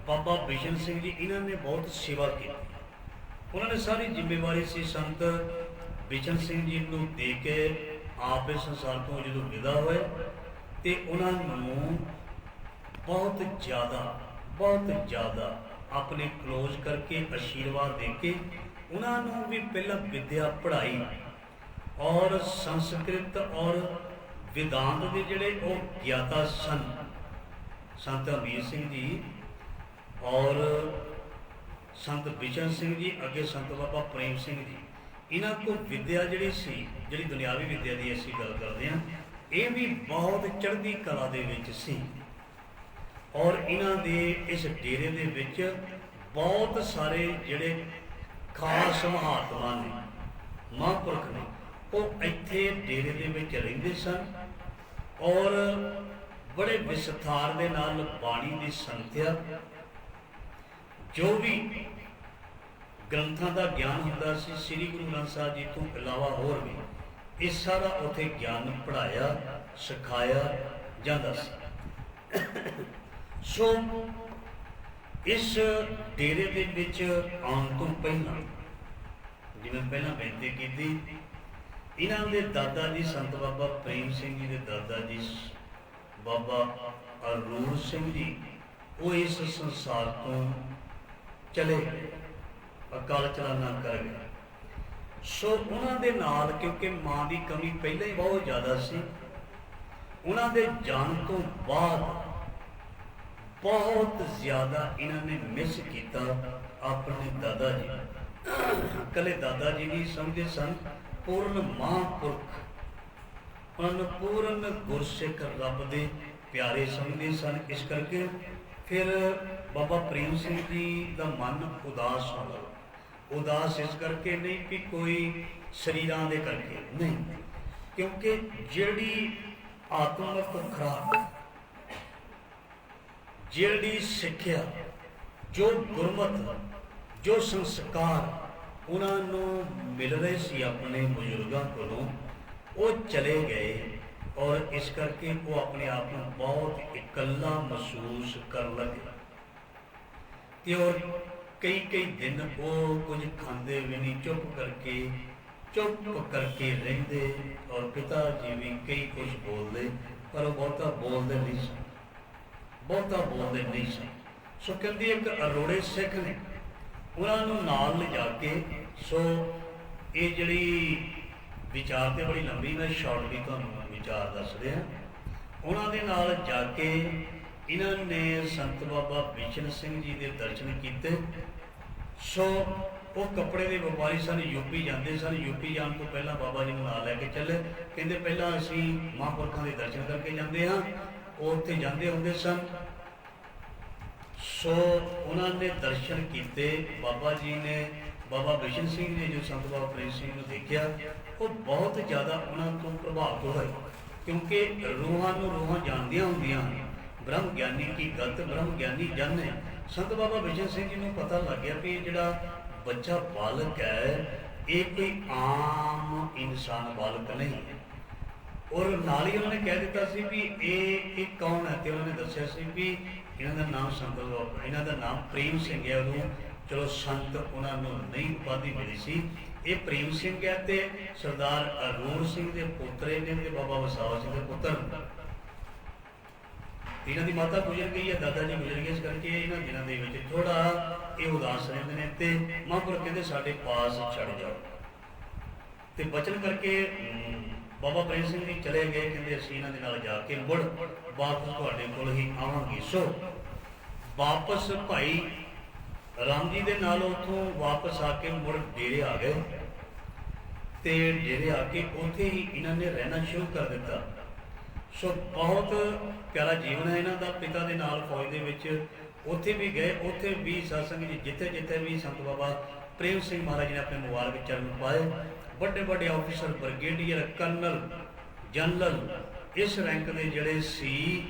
ਬਾਬਾ ਬਿਸ਼ਨ ਸਿੰਘ ਜੀ, ਇਹਨਾਂ ਨੇ ਬਹੁਤ ਸੇਵਾ ਕੀਤੀ। ਉਹਨਾਂ ਨੇ ਸਾਰੀ ਜ਼ਿੰਮੇਵਾਰੀ ਸੀ ਸੰਤ ਬਿਸ਼ਨ ਸਿੰਘ ਜੀ ਨੂੰ ਦੇ ਕੇ ਆਪ ਇਸ ਸੰਸਾਰ ਤੋਂ ਜਦੋਂ ਵਿਦਾ ਹੋਏ ਤੇ ਉਹਨਾਂ ਨੂੰ ਬਹੁਤ ਜ਼ਿਆਦਾ ਆਪਣੇ ਕਲੋਜ਼ ਕਰਕੇ ਆਸ਼ੀਰਵਾਦ ਦੇ ਕੇ ਉਹਨਾਂ ਨੂੰ ਵੀ ਪਹਿਲਾਂ ਵਿੱਦਿਆ ਪੜ੍ਹਾਈ ਔਰ ਸੰਸਕ੍ਰਿਤ ਔਰ ਵਿਦਾਂਤ ਦੇ ਜਿਹੜੇ ਉਹ ਗਿਆਤਾ ਸਨ ਸੰਤ ਅਮੀਰ ਸਿੰਘ ਜੀ ਔਰ ਸੰਤ ਬਿਸ਼ਨ ਸਿੰਘ ਜੀ, ਅੱਗੇ ਸੰਤ ਬਾਬਾ ਪ੍ਰੇਮ ਸਿੰਘ ਜੀ। ਇਹਨਾਂ ਕੋਲ ਵਿੱਦਿਆ ਜਿਹੜੀ ਸੀ, ਜਿਹੜੀ ਦੁਨਿਆਵੀ ਵਿੱਦਿਆ ਦੀ ਅਸੀਂ ਗੱਲ ਕਰਦੇ ਹਾਂ, ਇਹ ਵੀ ਬਹੁਤ ਚੜ੍ਹਦੀ ਕਲਾ ਦੇ ਵਿੱਚ ਸੀ। ਔਰ ਇਹਨਾਂ ਦੇ ਇਸ ਡੇਰੇ ਦੇ ਵਿੱਚ ਬਹੁਤ ਸਾਰੇ ਜਿਹੜੇ ਖਾਸ ਮਹਾਤਮਾ ਨੇ, ਮਹਾਂਪੁਰਖ ਨੇ, ਉਹ ਇੱਥੇ ਡੇਰੇ ਦੇ ਵਿੱਚ ਰਹਿੰਦੇ ਸਨ ਔਰ ਬੜੇ ਵਿਸਥਾਰ ਦੇ ਨਾਲ ਬਾਣੀ ਦੀ ਸੰਥਿਆ, ਜੋ ਵੀ ਗ੍ਰੰਥਾਂ ਦਾ ਗਿਆਨ ਹੁੰਦਾ ਸੀ ਸ੍ਰੀ ਗੁਰੂ ਗ੍ਰੰਥ ਸਾਹਿਬ ਜੀ ਤੋਂ ਇਲਾਵਾ ਹੋਰ ਵੀ, ਇਹ ਸਾਰਾ ਉੱਥੇ ਗਿਆਨ ਪੜ੍ਹਾਇਆ, ਸਿਖਾਇਆ ਜਾਂਦਾ ਸੀ। ਸੋ ਇਸ ਡੇਰੇ ਦੇ ਵਿੱਚ ਆਉਣ ਤੋਂ ਪਹਿਲਾਂ, ਜਿਵੇਂ ਪਹਿਲਾਂ ਬੇਨਤੀ ਕੀਤੀ, ਇਹਨਾਂ ਦੇ ਦਾਦਾ ਜੀ ਸੰਤ ਬਾਬਾ ਪ੍ਰੇਮ ਸਿੰਘ ਜੀ ਦੇ ਦਾਦਾ ਜੀ ਬਾਬਾ ਅਰੂਰ ਸਿੰਘ ਜੀ, ਉਹ ਇਸ ਸੰਸਾਰ ਤੋਂ ਚਲੇ ਗਏ, ਅਕਾਲ ਚਲਾਣਾ ਕਰ ਗਏ। ਸੋ ਉਹਨਾਂ ਦੇ ਨਾਲ, ਕਿਉਂਕਿ ਮਾਂ ਦੀ ਕਮੀ ਪਹਿਲਾਂ ਹੀ ਬਹੁਤ ਜ਼ਿਆਦਾ ਸੀ, ਉਹਨਾਂ ਦੇ ਜਾਣ ਤੋਂ ਬਾਅਦ ਬਹੁਤ ਜ਼ਿਆਦਾ ਇਹਨਾਂ ਨੇ ਮਿਸ ਕੀਤਾ ਆਪਣੇ ਦਾਦਾ ਜੀ। ਇਕੱਲੇ ਦਾਦਾ ਜੀ ਨਹੀਂ ਸਮਝਦੇ ਸਨ, ਪੂਰਨ ਮਹਾਂਪੁਰਖ, ਉਹਨਾਂ ਨੂੰ ਪੂਰਨ ਗੁਰਸਿੱਖ ਰੱਬ ਦੇ ਪਿਆਰੇ ਸਮਝਦੇ ਸਨ। ਇਸ ਕਰਕੇ ਫਿਰ ਬਾਬਾ ਪ੍ਰੇਮ ਸਿੰਘ ਜੀ ਦਾ ਮਨ ਉਦਾਸ ਹੋਣਾ, ਉਦਾਸ ਇਸ ਕਰਕੇ ਨਹੀਂ ਕਿ ਕੋਈ ਸਰੀਰਾਂ ਦੇ ਕਰਕੇ ਨਹੀਂ, ਕਿਉਂਕਿ ਜਿਹੜੀ ਆਤਮਿਕ ਖੁਰਾਕ, ਜਿਹੜੀ ਸਿੱਖਿਆ, ਜੋ ਗੁਰਮਤਿ, ਜੋ ਸੰਸਕਾਰ ਉਹਨਾਂ ਨੂੰ ਮਿਲ ਰਹੇ ਸੀ ਆਪਣੇ ਬਜ਼ੁਰਗਾਂ ਕੋਲੋਂ, ਉਹ ਚਲੇ ਗਏ ਔਰ ਇਸ ਕਰਕੇ ਉਹ ਆਪਣੇ ਆਪ ਨੂੰ ਬਹੁਤ ਇਕੱਲਾ ਮਹਿਸੂਸ ਕਰਨ ਲੱਗੇ ਤੇ ਔਰ ਕਈ ਦਿਨ ਉਹ ਕੁਝ ਖਾਂਦੇ ਵੀ ਨਹੀਂ, ਚੁੱਪ ਕਰਕੇ ਰਹਿੰਦੇ। ਔਰ ਪਿਤਾ ਜੀ ਵੀ ਕਈ ਕੁਝ ਬੋਲਦੇ, ਪਰ ਉਹ ਬਹੁਤਾ ਬੋਲਦੇ ਨਹੀਂ ਸਨ। ਸੋ ਕਹਿੰਦੀ ਇੱਕ ਅਰੋੜੇ ਸਿੱਖ ਨੇ ਉਹਨਾਂ ਨੂੰ ਨਾਲ ਲਿਜਾ ਕੇ, ਸੋ ਇਹ ਜਿਹੜੀ ਵਿਚਾਰ ਤੇ ਬੜੀ ਲੰਬੀ, ਮੈਂ ਸ਼ਾਰਟਲੀ ਤੁਹਾਨੂੰ ਵਿਚਾਰ ਦੱਸ ਰਿਹਾ। ਉਹਨਾਂ ਦੇ ਨਾਲ ਜਾ ਕੇ ਇਹਨਾਂ ਨੇ ਸੰਤ ਬਾਬਾ ਬਿਸ਼ਨ ਸਿੰਘ ਜੀ ਦੇ ਦਰਸ਼ਨ ਕੀਤੇ। ਸੋ ਉਹ ਕੱਪੜੇ ਦੇ ਵਪਾਰੀ ਸਨ, ਯੂਪੀ ਜਾਂਦੇ ਸਨ। ਯੂਪੀ ਜਾਣ ਤੋਂ ਪਹਿਲਾਂ ਬਾਬਾ ਜੀ ਨੂੰ ਨਾਲ ਲੈ ਕੇ ਚੱਲੇ, ਕਹਿੰਦੇ ਪਹਿਲਾਂ ਅਸੀਂ ਮਹਾਂਪੁਰਖਾਂ ਦੇ ਦਰਸ਼ਨ ਕਰਕੇ ਜਾਂਦੇ ਹਾਂ। ਉਹ ਉੱਥੇ ਜਾਂਦੇ ਹੁੰਦੇ ਸਨ ਸੋ ਉਹਨਾਂ ਨੇ ਦਰਸ਼ਨ ਕੀਤੇ। ਬਾਬਾ ਜੀ ਨੇ, ਬਾਬਾ ਬਿਸ਼ਨ ਸਿੰਘ ਨੇ ਜੋ ਸੰਤ ਬਾਬਾ ਪ੍ਰੇਮ ਸਿੰਘ ਨੂੰ ਦੇਖਿਆ, ਉਹ ਬਹੁਤ ਜ਼ਿਆਦਾ ਉਹਨਾਂ ਤੋਂ ਪ੍ਰਭਾਵਿਤ ਹੋਏ, ਕਿਉਂਕਿ ਰੂਹਾਂ ਨੂੰ ਰੂਹਾਂ ਜਾਣਦੀਆਂ ਹੁੰਦੀਆਂ ਹਨ। ਬ੍ਰਹਮ ਗਿਆਨੀ ਕੀ ਗਤ ਬ੍ਰਹਮ ਗਿਆਨੀ ਜਾਣੇ। ਸੰਤ ਬਾਬਾ ਬਿਸ਼ਨ ਸਿੰਘ ਜੀ ਨੂੰ ਪਤਾ ਲੱਗ ਗਿਆ ਵੀ ਇਹ ਜਿਹੜਾ ਬੱਚਾ ਬਾਲਕ ਹੈ ਇਹ ਕੋਈ ਆਮ ਇਨਸਾਨ ਬਾਲਕ ਨਹੀਂ ਹੈ। ਔਰ ਨਾਲ ਹੀ ਉਹਨਾਂ ਨੇ ਕਹਿ ਦਿੱਤਾ ਸੀ ਵੀ ਇਹ ਕੌਣ ਹੈ, ਤੇ ਉਹਨਾਂ ਨੇ ਦੱਸਿਆ ਸੀ ਵੀ ਇਹਨਾਂ ਦਾ ਨਾਮ ਸੰਤ ਬਾਬਾ, ਇਹਨਾਂ ਦਾ ਨਾਮ ਪ੍ਰੇਮ ਸਿੰਘ ਹੈ। ਉਦੋਂ ਚਲੋ ਸੰਤ ਉਹਨਾਂ ਨੂੰ ਨਹੀਂ ਉਪਾਧੀ ਮਿਲੀ ਸੀ। ਇਹ ਪ੍ਰੇਮ ਸਿੰਘ ਹੈ ਤੇ ਸਰਦਾਰ ਅਰੂਣ ਸਿੰਘ ਦੇ ਪੁੱਤਰ ਨੇ ਤੇ ਬਾਬਾ ਵਸਾਵਾ ਸਿੰਘ ਦੇ ਪੁੱਤਰ। ਇਹਨਾਂ ਦੀ ਮਾਤਾ ਗੁਜ਼ਰ ਗਈ ਹੈ, ਦਾਦਾ ਜੀ ਗੁਜ਼ਰ ਗਏ, ਇਸ ਕਰਕੇ ਇਹਨਾਂ ਦਿਨਾਂ ਦੇ ਵਿੱਚ ਥੋੜਾ ਇਹ ਉਦਾਸ ਰਹਿੰਦੇ ਨੇ। ਤੇ ਮਹਾਂਪੁਰਖ ਕਹਿੰਦੇ ਸਾਡੇ ਪਾਸ ਛੱਡ ਜਾਓ, ਤੇ ਬਚਨ ਕਰਕੇ ਬਾਬਾ ਪ੍ਰੇਮ ਸਿੰਘ ਜੀ ਚਲੇ ਗਏ। ਕਹਿੰਦੇ ਅਸੀਂ ਇਹਨਾਂ ਦੇ ਨਾਲ ਜਾ ਕੇ ਮੁੜ ਵਾਪਸ ਤੁਹਾਡੇ ਕੋਲ ਹੀ ਆਵਾਂਗੇ। ਸੋ ਵਾਪਸ ਭਾਈ ਰਾਮ ਜੀ ਦੇ ਨਾਲ ਉੱਥੋਂ ਵਾਪਸ ਆ ਕੇ ਮੁੜ ਡੇਰੇ ਆ ਗਏ, ਤੇ ਡੇਰੇ ਆ ਕੇ ਉੱਥੇ ਹੀ ਇਹਨਾਂ ਨੇ ਰਹਿਣਾ ਸ਼ੁਰੂ ਕਰ ਦਿੱਤਾ। ਸੋ ਬਹੁਤ ਪਿਆਰਾ ਜੀਵਨ ਹੈ ਇਹਨਾਂ ਦਾ। ਪਿਤਾ ਦੇ ਨਾਲ ਫੌਜ ਦੇ ਵਿੱਚ ਉੱਥੇ ਵੀ ਗਏ, ਉੱਥੇ ਵੀ ਸਤਸੰਗ ਜੀ ਜਿੱਥੇ ਜਿੱਥੇ ਵੀ ਸੰਤ ਬਾਬਾ ਪ੍ਰੇਮ ਸਿੰਘ ਮਹਾਰਾਜ ਜੀ ਨੇ ਆਪਣੇ ਮੁਬਾਰਕ ਚਰਨ ਪਾਏ। ਵੱਡੇ ਵੱਡੇ ਆਫੀਸਰ, ਬ੍ਰਿਗੇਡੀਅਰ, ਕਰਨਲ, ਜਨਰਲ, ਇਸ ਰੈਂਕ ਦੇ ਜਿਹੜੇ ਸੀ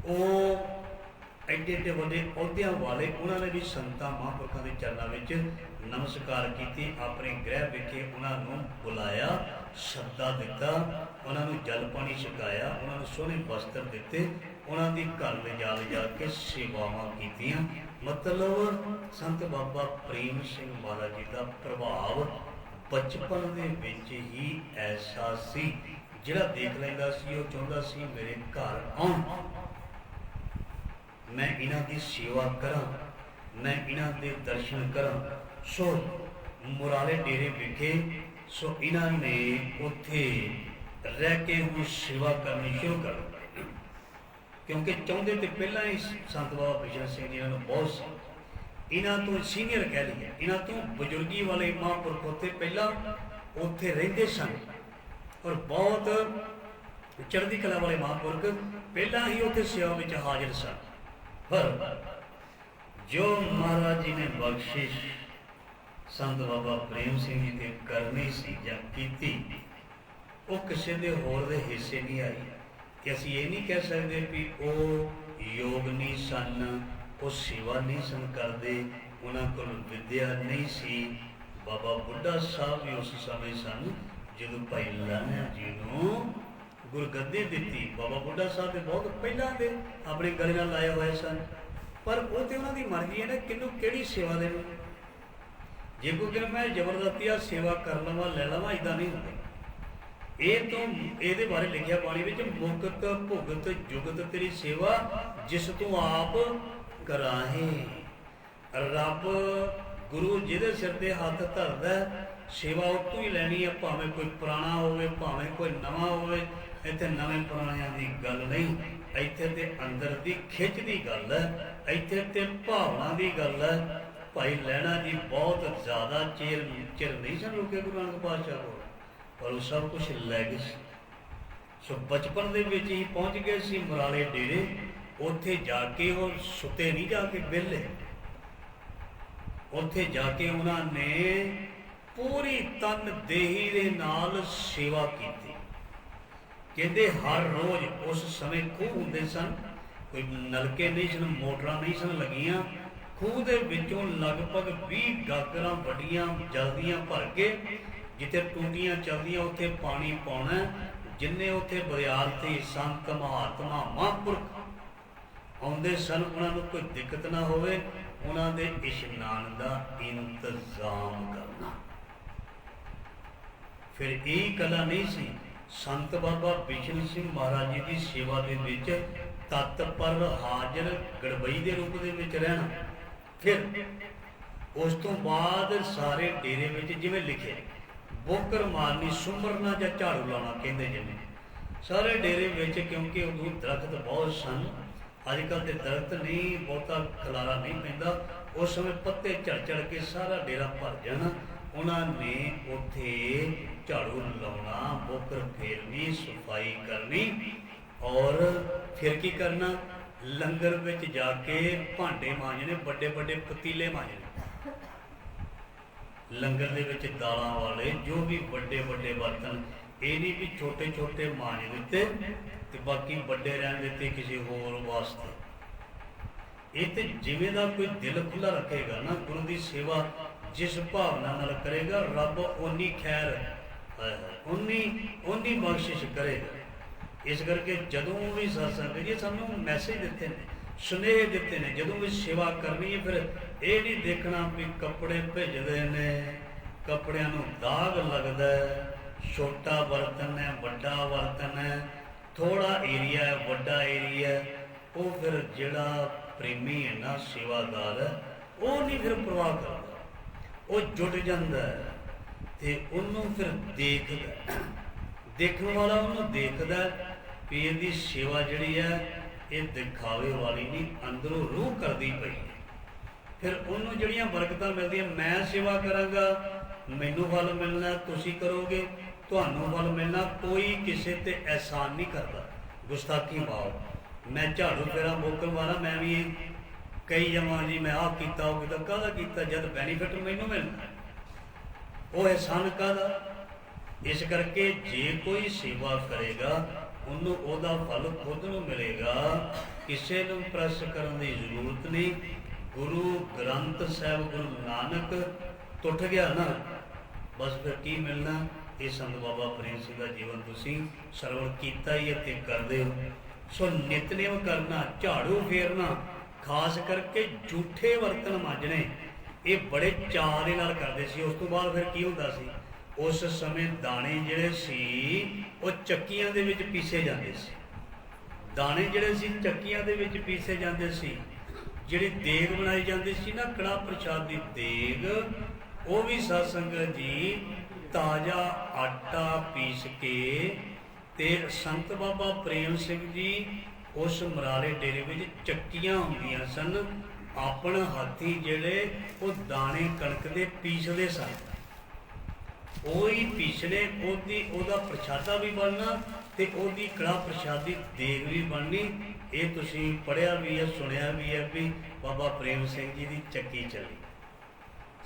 ਉਹ ਐਡੇ ਐਡੇ ਵੱਡੇ ਅਹੁਦਿਆਂ ਵਾਲੇ, ਉਹਨਾਂ ਨੇ ਵੀ ਸੰਤਾਂ ਮਹਾਂਪੁਰਖਾਂ ਦੇ ਚਰਨਾਂ ਵਿੱਚ ਨਮਸਕਾਰ ਕੀਤੀ। ਆਪਣੇ ਗ੍ਰਹਿ ਵਿਖੇ ਉਹਨਾਂ ਨੂੰ ਬੁਲਾਇਆ, ਸੱਦਾ ਦਿੱਤਾ, ਉਹਨਾਂ ਨੂੰ ਜਲ ਪਾਣੀ ਛਕਾਇਆ, ਉਹਨਾਂ ਨੂੰ ਸੋਹਣੇ ਵਸਤਰ ਦਿੱਤੇ, ਉਹਨਾਂ ਦੀ ਘਰ ਲਿਜਾ ਕੇ ਸੇਵਾਵਾਂ ਕੀਤੀਆਂ। ਮਤਲਬ ਸੰਤ ਬਾਬਾ ਪ੍ਰੇਮ ਸਿੰਘ ਮਹਾਰਾਜ ਜੀ ਦਾ ਪ੍ਰਭਾਵ ਬਚਪਨ ਦੇ ਵਿੱਚ ਹੀ ਐਸਾ ਸੀ, ਜਿਹੜਾ ਦੇਖ ਲੈਂਦਾ ਸੀ ਉਹ ਚਾਹੁੰਦਾ ਸੀ ਮੇਰੇ ਘਰ ਆਉਣ, ਮੈਂ ਇਹਨਾਂ ਦੀ ਸੇਵਾ ਕਰਾਂ, ਮੈਂ ਇਹਨਾਂ ਦੇ ਦਰਸ਼ਨ ਕਰਾਂ। ਸੋ ਮੁਰਾਲੇ ਡੇਰੇ ਵਿਖੇ ਸੋ ਇਹਨਾਂ ਨੇ ਉੱਥੇ ਰਹਿ ਕੇ ਉਹ ਸੇਵਾ ਕਰਨੀ ਸ਼ੁਰੂ ਕਰ ਦਿੱਤੀ, ਕਿਉਂਕਿ ਚਾਹੁੰਦੇ ਤੇ ਪਹਿਲਾਂ ਹੀ ਸੰਤ ਬਾਬਾ ਬਿਸ਼ਨ ਸਿੰਘ ਜੀ ਇਹਨਾਂ ਨੂੰ ਬਹੁਤ ਸੀ। ਇਹਨਾਂ ਤੋਂ ਸੀਨੀਅਰ ਕਹਿ ਲਈਏ, ਇਹਨਾਂ ਤੋਂ ਬਜ਼ੁਰਗੀ ਵਾਲੇ ਮਹਾਂਪੁਰਖ ਉੱਥੇ ਪਹਿਲਾਂ ਉੱਥੇ ਰਹਿੰਦੇ ਸਨ, ਔਰ ਬਹੁਤ ਚੜ੍ਹਦੀ ਕਲਾ ਵਾਲੇ ਮਹਾਂਪੁਰਖ ਪਹਿਲਾਂ ਹੀ ਉੱਥੇ ਸੇਵਾ ਵਿੱਚ ਹਾਜ਼ਰ ਸਨ। ਪਰ ਜੋ ਮਹਾਰਾਜ ਜੀ ਨੇ ਬਖਸ਼ਿਸ਼ ਸੰਤ ਬਾਬਾ ਪ੍ਰੇਮ ਸਿੰਘ ਜੀ ਤੇ ਕਰਨੀ ਸੀ ਜਾਂ ਕੀਤੀ, ਉਹ ਕਿਸੇ ਦੇ ਹੋਰ ਦੇ ਹਿੱਸੇ ਨਹੀਂ ਆਈ। ਕਿ ਅਸੀਂ ਇਹ ਨਹੀਂ ਕਹਿ ਸਕਦੇ ਵੀ ਉਹ ਯੋਗ ਨਹੀਂ ਸਨ, ਉਹ ਸੇਵਾ ਨਹੀਂ ਸਨ ਕਰਦੇ, ਉਹਨਾਂ ਕੋਲ ਵਿਦਿਆ ਨਹੀਂ ਸੀ। ਬਾਬਾ ਬੁੱਢਾ ਸਾਹਿਬ ਵੀ ਉਸ ਸਮੇਂ ਸਨ ਜਦੋਂ ਭਾਈ ਲਾਹਣਾ ਜੀ ਨੂੰ ਗੁਰਗੱਦੀ ਦਿੱਤੀ। ਬਾਬਾ ਬੁੱਢਾ ਸਾਹਿਬ ਦੇ ਬਹੁਤ ਪਹਿਲਾਂ ਦੇ ਆਪਣੇ ਗਲੇ ਨਾਲ ਲਾਏ ਹੋਏ ਸਨ, ਪਰ ਉਹ ਤੇ ਉਹਨਾਂ ਦੀ ਮਰਜ਼ੀ ਹੈ ਨਾ ਕਿਹਨੂੰ ਕਿਹੜੀ ਸੇਵਾ ਦੇਣੀ। ਜੇ ਕੋਈ ਕਹਿੰਦਾ ਮੈਂ ਜ਼ਬਰਦਸਤੀ ਆ ਸੇਵਾ ਕਰ ਲਵਾਂ ਲੈ ਲਵਾਂ, ਇੱਦਾਂ ਨਹੀਂ ਹੁੰਦਾ। ਇਹ ਤੋਂ ਇਹਦੇ ਬਾਰੇ ਲਿਖਿਆ ਬਾਣੀ ਵਿੱਚ, ਮੁਕਤ ਭੁਗਤ ਜੁਗਤ ਤੇਰੀ ਸੇਵਾ ਜਿਸ ਤੂੰ ਆਪ ਕਰਾਹੇ। ਰੱਬ ਗੁਰੂ ਜਿਹਦੇ ਸਿਰ ਤੇ ਹੱਥ ਧਰਦਾ, ਸੇਵਾ ਉੱਤੋਂ ਹੀ ਲੈਣੀ ਹੈ, ਭਾਵੇਂ ਕੋਈ ਪੁਰਾਣਾ ਹੋਵੇ ਭਾਵੇਂ ਕੋਈ ਨਵਾਂ ਹੋਵੇ। ਇੱਥੇ ਨਵੇਂ ਪੁਰਾਣਿਆਂ ਦੀ ਗੱਲ ਨਹੀਂ, ਇੱਥੇ ਤੇ ਅੰਦਰ ਦੀ ਖਿੱਚ ਦੀ ਗੱਲ ਹੈ, ਇੱਥੇ ਤੇ ਭਾਵਨਾ ਦੀ ਗੱਲ ਹੈ। ਭਾਈ ਲਹਿਣਾ ਜੀ ਬਹੁਤ ਜ਼ਿਆਦਾ ਚਿਰ ਨਹੀਂ ਸਨ ਰੁਕੇ ਗੁਰੂ ਨਾਨਕ ਪਾਤਸ਼ਾਹ ਕੋਲ, ਪਰ ਉਹ ਸਭ ਕੁਛ ਲੈ ਗਏ ਸੀ। ਸੋ ਬਚਪਨ ਦੇ ਵਿੱਚ ਹੀ ਪਹੁੰਚ ਗਏ ਸੀ ਮੁਰਾਲੇ ਡੇਰੇ। ਉੱਥੇ ਜਾ ਕੇ ਉਹ ਸੁੱਤੇ ਨਹੀਂ, ਜਾ ਕੇ ਵਿਹਲੇ, ਉੱਥੇ ਜਾ ਕੇ ਉਹਨਾਂ ਨੇ ਪੂਰੀ ਤਨ ਦੇਹੀ ਦੇ ਨਾਲ ਸੇਵਾ ਕੀਤੀ। ਕਹਿੰਦੇ ਹਰ ਰੋਜ਼ ਉਸ ਸਮੇਂ ਖੂਹ ਹੁੰਦੇ ਸਨ, ਕੋਈ ਨਲਕੇ ਨਹੀਂ ਸਨ, ਮੋਟਰਾਂ ਨਹੀਂ ਸਨ ਲੱਗੀਆਂ। ਖੂਹ ਦੇ ਵਿੱਚੋਂ ਲਗਭਗ 20 ਗਾਗਰਾਂ ਵੱਡੀਆਂ ਜਲਦੀਆਂ ਭਰ ਕੇ, ਜਿੱਥੇ ਟੂਟੀਆਂ ਚੱਲਦੀਆਂ ਉੱਥੇ ਪਾਣੀ ਪਾਉਣਾ। ਜਿੰਨੇ ਉੱਥੇ ਵਿਦਿਆਰਥੀ ਸੰਤ ਮਹਾਤਮਾ ਮਹਾਂਪੁਰਖ ਆਉਂਦੇ ਸਨ, ਉਹਨਾਂ ਨੂੰ ਕੋਈ ਦਿੱਕਤ ਨਾ ਹੋਵੇ, ਉਹਨਾਂ ਦੇ ਇਸ਼ਨਾਨ ਦਾ ਇੰਤਜ਼ਾਮ ਕਰਨਾ। ਫਿਰ ਇਹ ਕਲਾ ਨਹੀਂ ਸੀ। ਸੰਤ ਬਾਬਾ ਬਿਸ਼ਨ ਸਿੰਘ ਮਹਾਰਾਜ ਜੀ ਦੀ ਸੇਵਾ ਦੇ ਵਿੱਚ ਤਤਪਰ ਹਾਜ਼ਰ ਗੜਬਈ ਦੇ ਰੂਪ ਦੇ ਵਿੱਚ ਰਹਿਣਾ। ਫਿਰ ਉਸ ਤੋਂ ਬਾਅਦ ਸਾਰੇ ਡੇਰੇ ਵਿੱਚ ਜਿਵੇਂ ਲਿਖਿਆ, ਬੋਕਰ ਮਾਰਨੀ, ਸੁੰਬਰਨਾ ਜਾਂ ਝਾੜੂ ਲਾਉਣਾ ਕਹਿੰਦੇ ਜਿਵੇਂ, ਸਾਰੇ ਡੇਰੇ ਵਿੱਚ, ਕਿਉਂਕਿ ਉਦੋਂ ਦਰਖਤ ਬਹੁਤ ਸਨ। ਅੱਜ ਕੱਲ੍ਹ ਤੇ ਦਰਖਤ ਨਹੀਂ, ਬਹੁਤਾ ਖਲਾਰਾ ਨਹੀਂ ਪੈਂਦਾ। ਉਸ ਸਮੇਂ ਪੱਤੇ ਝੜ ਝੜ ਕੇ ਸਾਰਾ ਡੇਰਾ ਭਰ ਜਾਣਾ। ਉਹਨਾਂ ਨੇ ਉੱਥੇ ਝਾੜੂ ਲਾਉਣਾ, ਬੋਕਰ ਫੇਰਨੀ, ਸਫਾਈ ਕਰਨੀ, ਔਰ ਫਿਰ ਕੀ ਕਰਨਾ, ਲੰਗਰ ਵਿੱਚ ਜਾ ਕੇ ਭਾਂਡੇ ਮਾਂਜਣੇ, ਵੱਡੇ ਵੱਡੇ ਪਤੀਲੇ ਮਾਂਜਣੇ। ਲੰਗਰ ਦੇ ਵਿੱਚ ਦਾਲਾਂ ਵਾਲੇ ਜੋ ਵੀ ਵੱਡੇ ਵੱਡੇ ਬਰਤਨ, ਇਹ ਨਹੀਂ ਵੀ ਛੋਟੇ ਛੋਟੇ ਮਾਂਜ ਦਿੱਤੇ ਤੇ ਬਾਕੀ ਵੱਡੇ ਰਹਿਣ ਦਿੱਤੇ ਕਿਸੇ ਹੋਰ ਵਾਸਤੇ। ਇਹ ਤੇ ਜਿਵੇਂ ਦਾ ਕੋਈ ਦਿਲ ਖੁੱਲ੍ਹਾ ਰੱਖੇਗਾ ਨਾ, ਗੁਰੂ ਦੀ ਸੇਵਾ ਜਿਸ ਭਾਵਨਾ ਨਾਲ ਕਰੇਗਾ, ਰੱਬ ਓਨੀ ਖੈਰ ਓਨੀ ਬਖਸ਼ਿਸ਼ ਕਰੇਗਾ। ਇਸ ਕਰਕੇ ਜਦੋਂ ਵੀ ਸਤਸੰਗ ਜੀ ਸਾਨੂੰ ਮੈਸੇਜ ਦਿੱਤੇ ਨੇ, ਸੁਨੇਹੇ ਦਿੱਤੇ ਨੇ, ਜਦੋਂ ਵੀ ਸੇਵਾ ਕਰਨੀ ਹੈ, ਫਿਰ ਇਹ ਨਹੀਂ ਦੇਖਣਾ ਵੀ ਕੱਪੜੇ ਭਿੱਜਦੇ ਨੇ, ਕੱਪੜਿਆਂ ਨੂੰ ਦਾਗ ਲੱਗਦਾ, ਛੋਟਾ ਬਰਤਨ ਹੈ ਵੱਡਾ ਬਰਤਨ ਹੈ, ਥੋੜਾ ਏਰੀਆ ਹੈ ਵੱਡਾ ਏਰੀਆ ਹੈ, ਉਹ ਫਿਰ ਜਿਹੜਾ ਪ੍ਰੇਮੀ ਹੈ ਨਾ, ਸੇਵਾਦਾਰ ਹੈ, ਉਹ ਨਹੀਂ ਫਿਰ ਪ੍ਰਵਾਹ ਕਰਦਾ, ਉਹ ਜੁਟ ਜਾਂਦਾ ਤੇ ਉਹਨੂੰ ਫਿਰ ਦੇਖਦਾ, ਦੇਖਣ ਵਾਲਾ ਉਹਨੂੰ ਦੇਖਦਾ ਵੀ ਇਹਦੀ ਸੇਵਾ ਜਿਹੜੀ ਹੈ ਇਹ ਦਿਖਾਵੇ ਵਾਲੀ ਨਹੀਂ, ਅੰਦਰੋਂ ਰੂਹ ਕਰਦੀ ਪਈ ਹੈ। ਫਿਰ ਉਹਨੂੰ ਜਿਹੜੀਆਂ ਬਰਕਤਾਂ ਮਿਲਦੀਆਂ, ਮੈਂ ਸੇਵਾ ਕਰਾਂਗਾ ਮੈਨੂੰ ਫਲ ਮਿਲਣਾ, ਤੁਸੀਂ ਕਰੋਗੇ ਤੁਹਾਨੂੰ ਫਲ ਮਿਲਣਾ। ਕੋਈ ਕਿਸੇ ਤੇ ਅਹਿਸਾਨ ਨਹੀਂ ਕਰਦਾ, ਗੁਸਤਾਖੀ ਭਾਵ। ਮੈਂ ਝਾੜੂ ਫੇਰਾ ਮੋਕਲ ਮਾਰਾਂ, ਮੈਂ ਵੀ ਕਈ ਜਾਵਾਂ ਜੀ ਮੈਂ ਆਹ ਕੀਤਾ ਉਹ ਕੀਤਾ, ਕਾਹਦਾ ਕੀਤਾ ਜਦ ਬੈਨੀਫਿਟ ਮੈਨੂੰ ਮਿਲਣਾ, ਉਹ ਅਹਿਸਾਨ ਕਾਹਦਾ। ਇਸ ਕਰਕੇ ਜੇ ਕੋਈ ਸੇਵਾ ਕਰੇਗਾ ਉਹਨੂੰ ਉਹਦਾ ਫਲ ਖੁਦ ਨੂੰ ਮਿਲੇਗਾ, ਕਿਸੇ ਨੂੰ ਪ੍ਰੈਸ ਕਰਨ ਦੀ ਜ਼ਰੂਰਤ ਨਹੀਂ। ਗੁਰੂ ਗ੍ਰੰਥ ਸਾਹਿਬ ਗੁਰੂ ਨਾਨਕ ਟੁੱਟ ਗਿਆ ਨਾ, ਬਸ ਫਿਰ ਕੀ ਮਿਲਣਾ। ਇਹ ਸੰਤ ਬਾਬਾ ਪ੍ਰੇਮ ਸਿੰਘ ਦਾ ਜੀਵਨ ਤੁਸੀਂ ਸਰਵਣ ਕੀਤਾ ਹੀ ਅਤੇ ਕਰਦੇ ਹੋ। ਸੋ ਨਿਤਨੇਮ ਕਰਨਾ, ਝਾੜੂ ਫੇਰਨਾ, ਖਾਸ ਕਰਕੇ ਝੂਠੇ ਬਰਤਨ ਮਾਂਜਣੇ, ਇਹ ਬੜੇ ਚਾਅ ਦੇ ਨਾਲ ਕਰਦੇ ਸੀ। ਉਸ ਤੋਂ ਬਾਅਦ ਫਿਰ ਕੀ ਹੁੰਦਾ ਸੀ, ਉਸ ਸਮੇਂ ਦਾਣੇ ਜਿਹੜੇ ਸੀ ਉਹ ਚੱਕੀਆਂ ਦੇ ਵਿੱਚ ਪੀਸੇ ਜਾਂਦੇ ਸੀ। ਦਾਣੇ ਜਿਹੜੇ ਸੀ ਚੱਕੀਆਂ ਦੇ ਵਿੱਚ ਪੀਸੇ ਜਾਂਦੇ ਸੀ। ਜਿਹੜੀ ਦੇਗ ਬਣਾਈ ਜਾਂਦੀ ਸੀ ਨਾ, ਕੜਾਹ ਪ੍ਰਸ਼ਾਦ ਦੀ ਦੇਗ, ਉਹ ਵੀ ਸਤ ਸੰਗਤ ਜੀ ਤਾਜ਼ਾ ਆਟਾ ਪੀਸ ਕੇ ਤੇ ਸੰਤ ਬਾਬਾ ਪ੍ਰੇਮ ਸਿੰਘ ਜੀ ਉਸ ਮਰਾਲੇ ਡੇਰੇ ਵਿੱਚ ਚੱਕੀਆਂ ਹੁੰਦੀਆਂ ਸਨ, ਆਪਣੇ ਹੱਥੀ ਜਿਹੜੇ ਉਹ ਦਾਣੇ ਕਣਕ ਦੇ ਪੀਸਦੇ ਸਨ, ਉਹੀ ਪੀਸਣੇ, ਉਹਦਾ ਪ੍ਰਸ਼ਾਦਾ ਵੀ ਬਣਨਾ ਤੇ ਉਹਦੀ ਕੜਾਹ ਪ੍ਰਸ਼ਾਦ ਦੀ ਦੇਗ ਵੀ ਬਣਨੀ। ਇਹ ਤੁਸੀਂ ਪੜ੍ਹਿਆ ਵੀ ਹੈ, ਸੁਣਿਆ ਵੀ ਹੈ ਵੀ ਬਾਬਾ ਪ੍ਰੇਮ ਸਿੰਘ ਜੀ ਦੀ ਚੱਕੀ ਚੱਲੀ।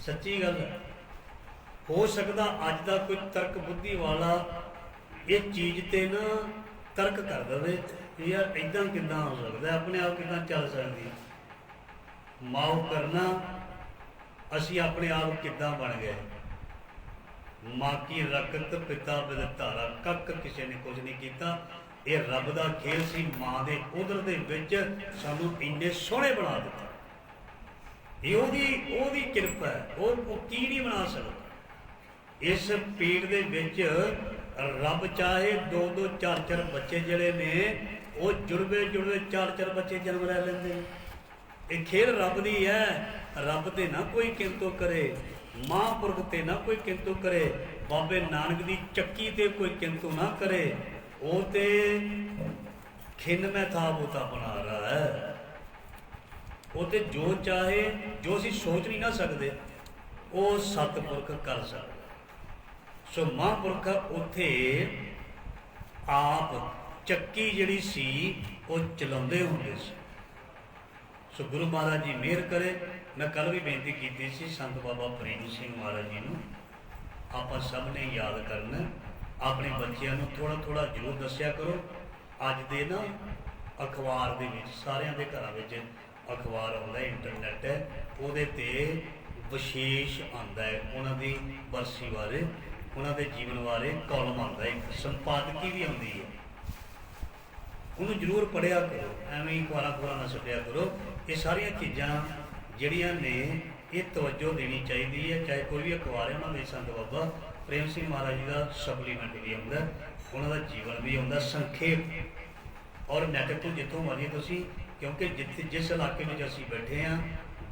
ਸੱਚੀ ਗੱਲ ਹੈ। ਹੋ ਸਕਦਾ ਅੱਜ ਦਾ ਕੋਈ ਤਰਕ ਬੁੱਧੀ ਵਾਲਾ ਇਹ ਚੀਜ਼ ਤੇ ਨਾ ਤਰਕ ਕਰ ਦੇਵੇ ਕਿ ਯਾਰ ਇੱਦਾਂ ਕਿੱਦਾਂ ਹੋ ਸਕਦਾ, ਆਪਣੇ ਆਪ ਕਿੱਦਾਂ ਚੱਲ ਸਕਦੀ, ਮਾਉ ਕਰਨਾ ਅਸੀਂ ਆਪਣੇ ਆਪ ਕਿੱਦਾਂ ਬਣ ਗਏ। ਮਾਂ ਕੀ ਰਕਤ ਪਿਤਾ ਬਿਦਤਾਰਾ, ਕੱਕ ਕਿਸੇ ਨੇ ਕੁਝ ਨਹੀਂ ਕੀਤਾ। ਇਹ ਰੱਬ ਦਾ ਖੇਲ ਸੀ, ਮਾਂ ਦੇ ਉਦਰ ਦੇ ਵਿੱਚ ਸਾਨੂੰ ਇੰਨੇ ਸੋਹਣੇ ਬਣਾ ਦਿੱਤਾ। ਇਹ ਉਹਦੀ ਕਿਰਪਾ ਹੈ, ਉਹ ਕੀ ਨਹੀਂ ਬਣਾ ਸਕਦਾ। ਇਸ ਪੀੜ ਦੇ ਵਿੱਚ ਰੱਬ ਚਾਹੇ 2-2 4-4 ਬੱਚੇ ਜਿਹੜੇ ਨੇ ਉਹ ਜੁੜਵੇ 4-4 ਬੱਚੇ ਜਨਮ ਲੈ ਲੈਂਦੇ ਨੇ। ਇਹ ਖੇਲ ਰੱਬ ਦੀ ਹੈ। ਰੱਬ ਤੇ ਨਾ ਕੋਈ ਕਿੰਤੂ ਕਰੇ, ਮਹਾਂਪੁਰਖ ਤੇ ਨਾ ਕੋਈ ਕਿੰਤੂ ਕਰੇ, ਬਾਬੇ ਨਾਨਕ ਦੀ ਚੱਕੀ ਤੇ ਕੋਈ ਕਿੰਤੂ ਨਾ ਕਰੇ। ਉਹ ਤੇ ਖਿੰਨ ਮੈਂ ਥਾ ਬੋਤਾ ਬਣਾ ਰਹਾ ਹੈ। ਉਹ ਤੇ ਜੋ ਚਾਹੇ, ਜੋ ਅਸੀਂ ਸੋਚ ਨਹੀਂ ਨਾ ਸਕਦੇ, ਉਹ ਸਤਿਪੁਰਖ ਕਰ ਸਕਦਾ। ਸੋ ਮਹਾਂਪੁਰਖ ਉੱਥੇ ਆਪ ਚੱਕੀ ਜਿਹੜੀ ਸੀ ਉਹ ਚਲਾਉਂਦੇ ਹੁੰਦੇ ਸੀ। ਸੋ ਗੁਰੂ ਮਹਾਰਾਜ ਜੀ ਮਿਹਰ ਕਰੇ। ਮੈਂ ਕੱਲ੍ਹ ਵੀ ਬੇਨਤੀ ਕੀਤੀ ਸੀ, ਸੰਤ ਬਾਬਾ ਪ੍ਰੇਮ ਸਿੰਘ ਮਹਾਰਾਜ ਜੀ ਨੂੰ ਆਪਾਂ ਸਭ ਨੇ ਯਾਦ ਕਰਨਾ। ਆਪਣੇ ਬੱਚਿਆਂ ਨੂੰ ਥੋੜ੍ਹਾ ਥੋੜ੍ਹਾ ਜ਼ਰੂਰ ਦੱਸਿਆ ਕਰੋ। ਅੱਜ ਦੇ ਨਾ ਅਖਬਾਰ ਦੇ ਵਿੱਚ, ਸਾਰਿਆਂ ਦੇ ਘਰਾਂ ਵਿੱਚ ਅਖਬਾਰ ਆਉਂਦਾ, ਇੰਟਰਨੈਟ ਹੈ, ਉਹਦੇ 'ਤੇ ਵਿਸ਼ੇਸ਼ ਆਉਂਦਾ ਹੈ ਉਹਨਾਂ ਦੀ ਬਰਸੀ ਬਾਰੇ, ਉਹਨਾਂ ਦੇ ਜੀਵਨ ਬਾਰੇ ਕਾਲਮ ਆਉਂਦਾ, ਇੱਕ ਸੰਪਾਦਕੀ ਵੀ ਆਉਂਦੀ ਹੈ। ਉਹਨੂੰ ਜ਼ਰੂਰ ਪੜ੍ਹਿਆ ਕਰੋ, ਐਵੇਂ ਹੀ ਅਖਬਾਰਾਂ ਨਾ ਛੱਡਿਆ ਕਰੋ। ਇਹ ਸਾਰੀਆਂ ਚੀਜ਼ਾਂ ਜਿਹੜੀਆਂ ਨੇ ਇਹ ਤਵੱਜੋ ਦੇਣੀ ਚਾਹੀਦੀ ਹੈ। ਚਾਹੇ ਕੋਈ ਵੀ ਅਖਬਾਰ ਹੈ, ਉਹਨਾਂ ਦੇ ਸੰਤ ਬਾਬਾ ਪ੍ਰੇਮ ਸਿੰਘ ਮਹਾਰਾਜ ਜੀ ਦਾ ਸਪਲੀਮੈਂਟ ਵੀ ਆਉਂਦਾ, ਉਹਨਾਂ ਦਾ ਜੀਵਨ ਵੀ ਆਉਂਦਾ ਸੰਖੇਪ। ਔਰ ਨੈਟ ਤੋਂ ਜਿੱਥੋਂ ਮਰਜ਼ੀ ਤੁਸੀਂ, ਕਿਉਂਕਿ ਜਿਸ ਇਲਾਕੇ ਵਿੱਚ ਅਸੀਂ ਬੈਠੇ ਹਾਂ,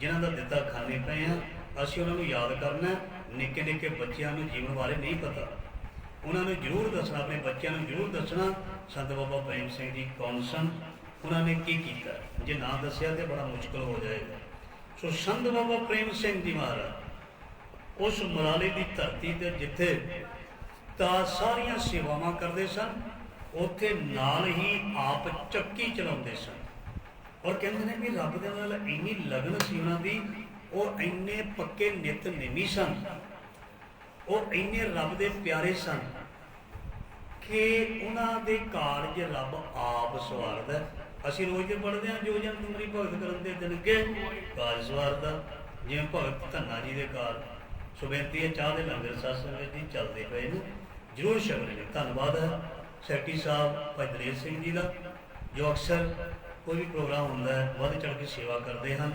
ਜਿਨ੍ਹਾਂ ਦਾ ਦਿੱਤਾ ਖਾਂਦੇ ਪਏ ਹਾਂ, ਅਸੀਂ ਉਹਨਾਂ ਨੂੰ ਯਾਦ ਕਰਨਾ। ਨਿੱਕੇ ਨਿੱਕੇ ਬੱਚਿਆਂ ਨੂੰ ਜੀਵਨ ਬਾਰੇ ਨਹੀਂ ਪਤਾ, ਉਹਨਾਂ ਨੂੰ ਜ਼ਰੂਰ ਦੱਸਣਾ, ਆਪਣੇ ਬੱਚਿਆਂ ਨੂੰ ਜ਼ਰੂਰ ਦੱਸਣਾ ਸੰਤ ਬਾਬਾ ਪ੍ਰੇਮ ਸਿੰਘ ਜੀ ਕੌਣ ਸਨ, ਉਹਨਾਂ ਨੇ ਕੀ ਕੀਤਾ। ਜੇ ਨਾ ਦੱਸਿਆ ਤਾਂ ਬੜਾ ਮੁਸ਼ਕਲ ਹੋ ਜਾਏਗਾ। ਸੋ ਸੰਤ ਬਾਬਾ ਪ੍ਰੇਮ ਸਿੰਘ ਜੀ ਮਹਾਰਾਜ ਉਸ ਮਰਾਲੇ ਦੀ ਧਰਤੀ 'ਤੇ ਜਿੱਥੇ ਤਾਂ ਸਾਰੀਆਂ ਸੇਵਾਵਾਂ ਕਰਦੇ ਸਨ, ਉੱਥੇ ਨਾਲ ਹੀ ਆਪ ਚੱਕੀ ਚਲਾਉਂਦੇ ਸਨ। और कहते हैं कि रब दे नाल इन्नी लगन सी उन्हां दी, ਉਹ ਇੰਨੇ ਪੱਕੇ ਨਿਤਨੇਮੀ ਸਨ, ਉਹ ਇੰਨੇ ਰੱਬ ਦੇ ਪਿਆਰੇ ਸਨ ਕਿ ਉਹਨਾਂ ਦੇ ਕਾਰਜ ਰੱਬ ਆਪ ਸਵਾਰਦਾ। ਅਸੀਂ ਰੋਜ਼ ਦੇ ਪੜ੍ਹਦੇ ਹਾਂ, ਜੋ ਜਨ ਤੁਮਰੀ ਭਗਤ ਕਰਨ ਦੇ ਦਿਨ ਕੇ ਕਾਰਜ ਸਵਾਰਦਾ, ਜਿਵੇਂ ਭਗਤ ਧੰਨਾ ਜੀ ਦੇ ਕਾਰਜ। ਸੋ ਬੇਨਤੀ ਹੈ, ਚਾਹ ਦੇ ਲੰਗਰ ਸਤਸੰਗ ਜੀ ਚੱਲਦੇ ਪਏ ਨੇ, ਜ਼ਰੂਰ ਛਕਣੇ ਨੇ। ਧੰਨਵਾਦ ਹੈ ਸੈਕਟਰੀ ਸਾਹਿਬ ਭਾਈ ਦਲੇਰ ਸਿੰਘ ਜੀ ਦਾ, ਜੋ ਅਕਸਰ ਕੋਈ ਵੀ ਪ੍ਰੋਗਰਾਮ ਹੁੰਦਾ ਹੈ ਵੱਧ ਚੜ੍ਹ ਕੇ ਸੇਵਾ ਕਰਦੇ ਹਨ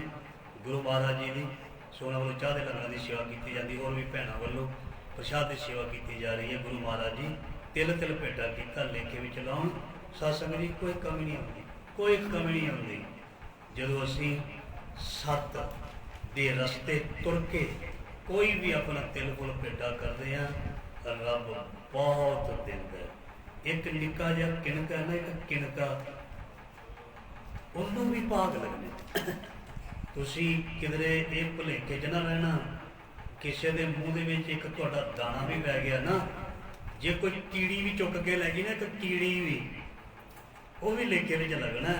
ਗੁਰੂ ਮਹਾਰਾਜ ਜੀ ਦੀ। ਸੋ ਉਹਨਾਂ ਵੱਲੋਂ ਚਾਹ ਦੇ ਲੰਗਰਾਂ ਦੀ ਸੇਵਾ ਕੀਤੀ ਜਾਂਦੀ, ਹੋਰ ਵੀ ਭੈਣਾਂ ਵੱਲੋਂ ਪ੍ਰਸ਼ਾਦ ਦੀ ਸੇਵਾ ਕੀਤੀ ਜਾ ਰਹੀ ਹੈ। ਗੁਰੂ ਮਹਾਰਾਜ ਜੀ ਤਿਲ ਤਿਲ ਭੇਟਾ ਕੀਤਾ ਲੇਖੇ ਵਿੱਚ ਲਾਉਣ। ਸਤਸੰਗ ਜੀ ਕੋਈ ਕਮੀ ਨਹੀਂ ਆਉਂਦੀ, ਕੋਈ ਕਮੀ ਨਹੀਂ ਆਉਂਦੀ ਜਦੋਂ ਅਸੀਂ ਸੱਤ ਦੇ ਰਸਤੇ ਤੁਰ ਕੇ ਕੋਈ ਵੀ ਆਪਣਾ ਤਿਲ ਫੁੱਲ ਭੇਟਾ ਕਰਦੇ ਹਾਂ, ਰੱਬ ਬਹੁਤ ਦਿੰਦਾ। ਇੱਕ ਨਿੱਕਾ ਜਿਹਾ ਕਿਣਕਾ ਨਾ, ਇੱਕ ਕਿਣਕਾ, ਉਹਨੂੰ ਵੀ ਭਾਗ ਲੱਗਣੇ। ਤੁਸੀਂ ਕਿਧਰੇ ਇਹ ਭੁਲੇਖੇ 'ਚ ਨਾ ਰਹਿਣਾ, ਕਿਸੇ ਦੇ ਮੂੰਹ ਦੇ ਵਿੱਚ ਇੱਕ ਤੁਹਾਡਾ ਦਾਣਾ ਵੀ ਪੈ ਗਿਆ ਨਾ, ਜੇ ਕੋਈ ਕੀੜੀ ਵੀ ਚੁੱਕ ਕੇ ਲੈ ਗਈ ਨਾ, ਇੱਕ ਕੀੜੀ ਵੀ, ਉਹ ਵੀ ਲੇਖੇ ਵਿੱਚ ਲੱਗਣਾ।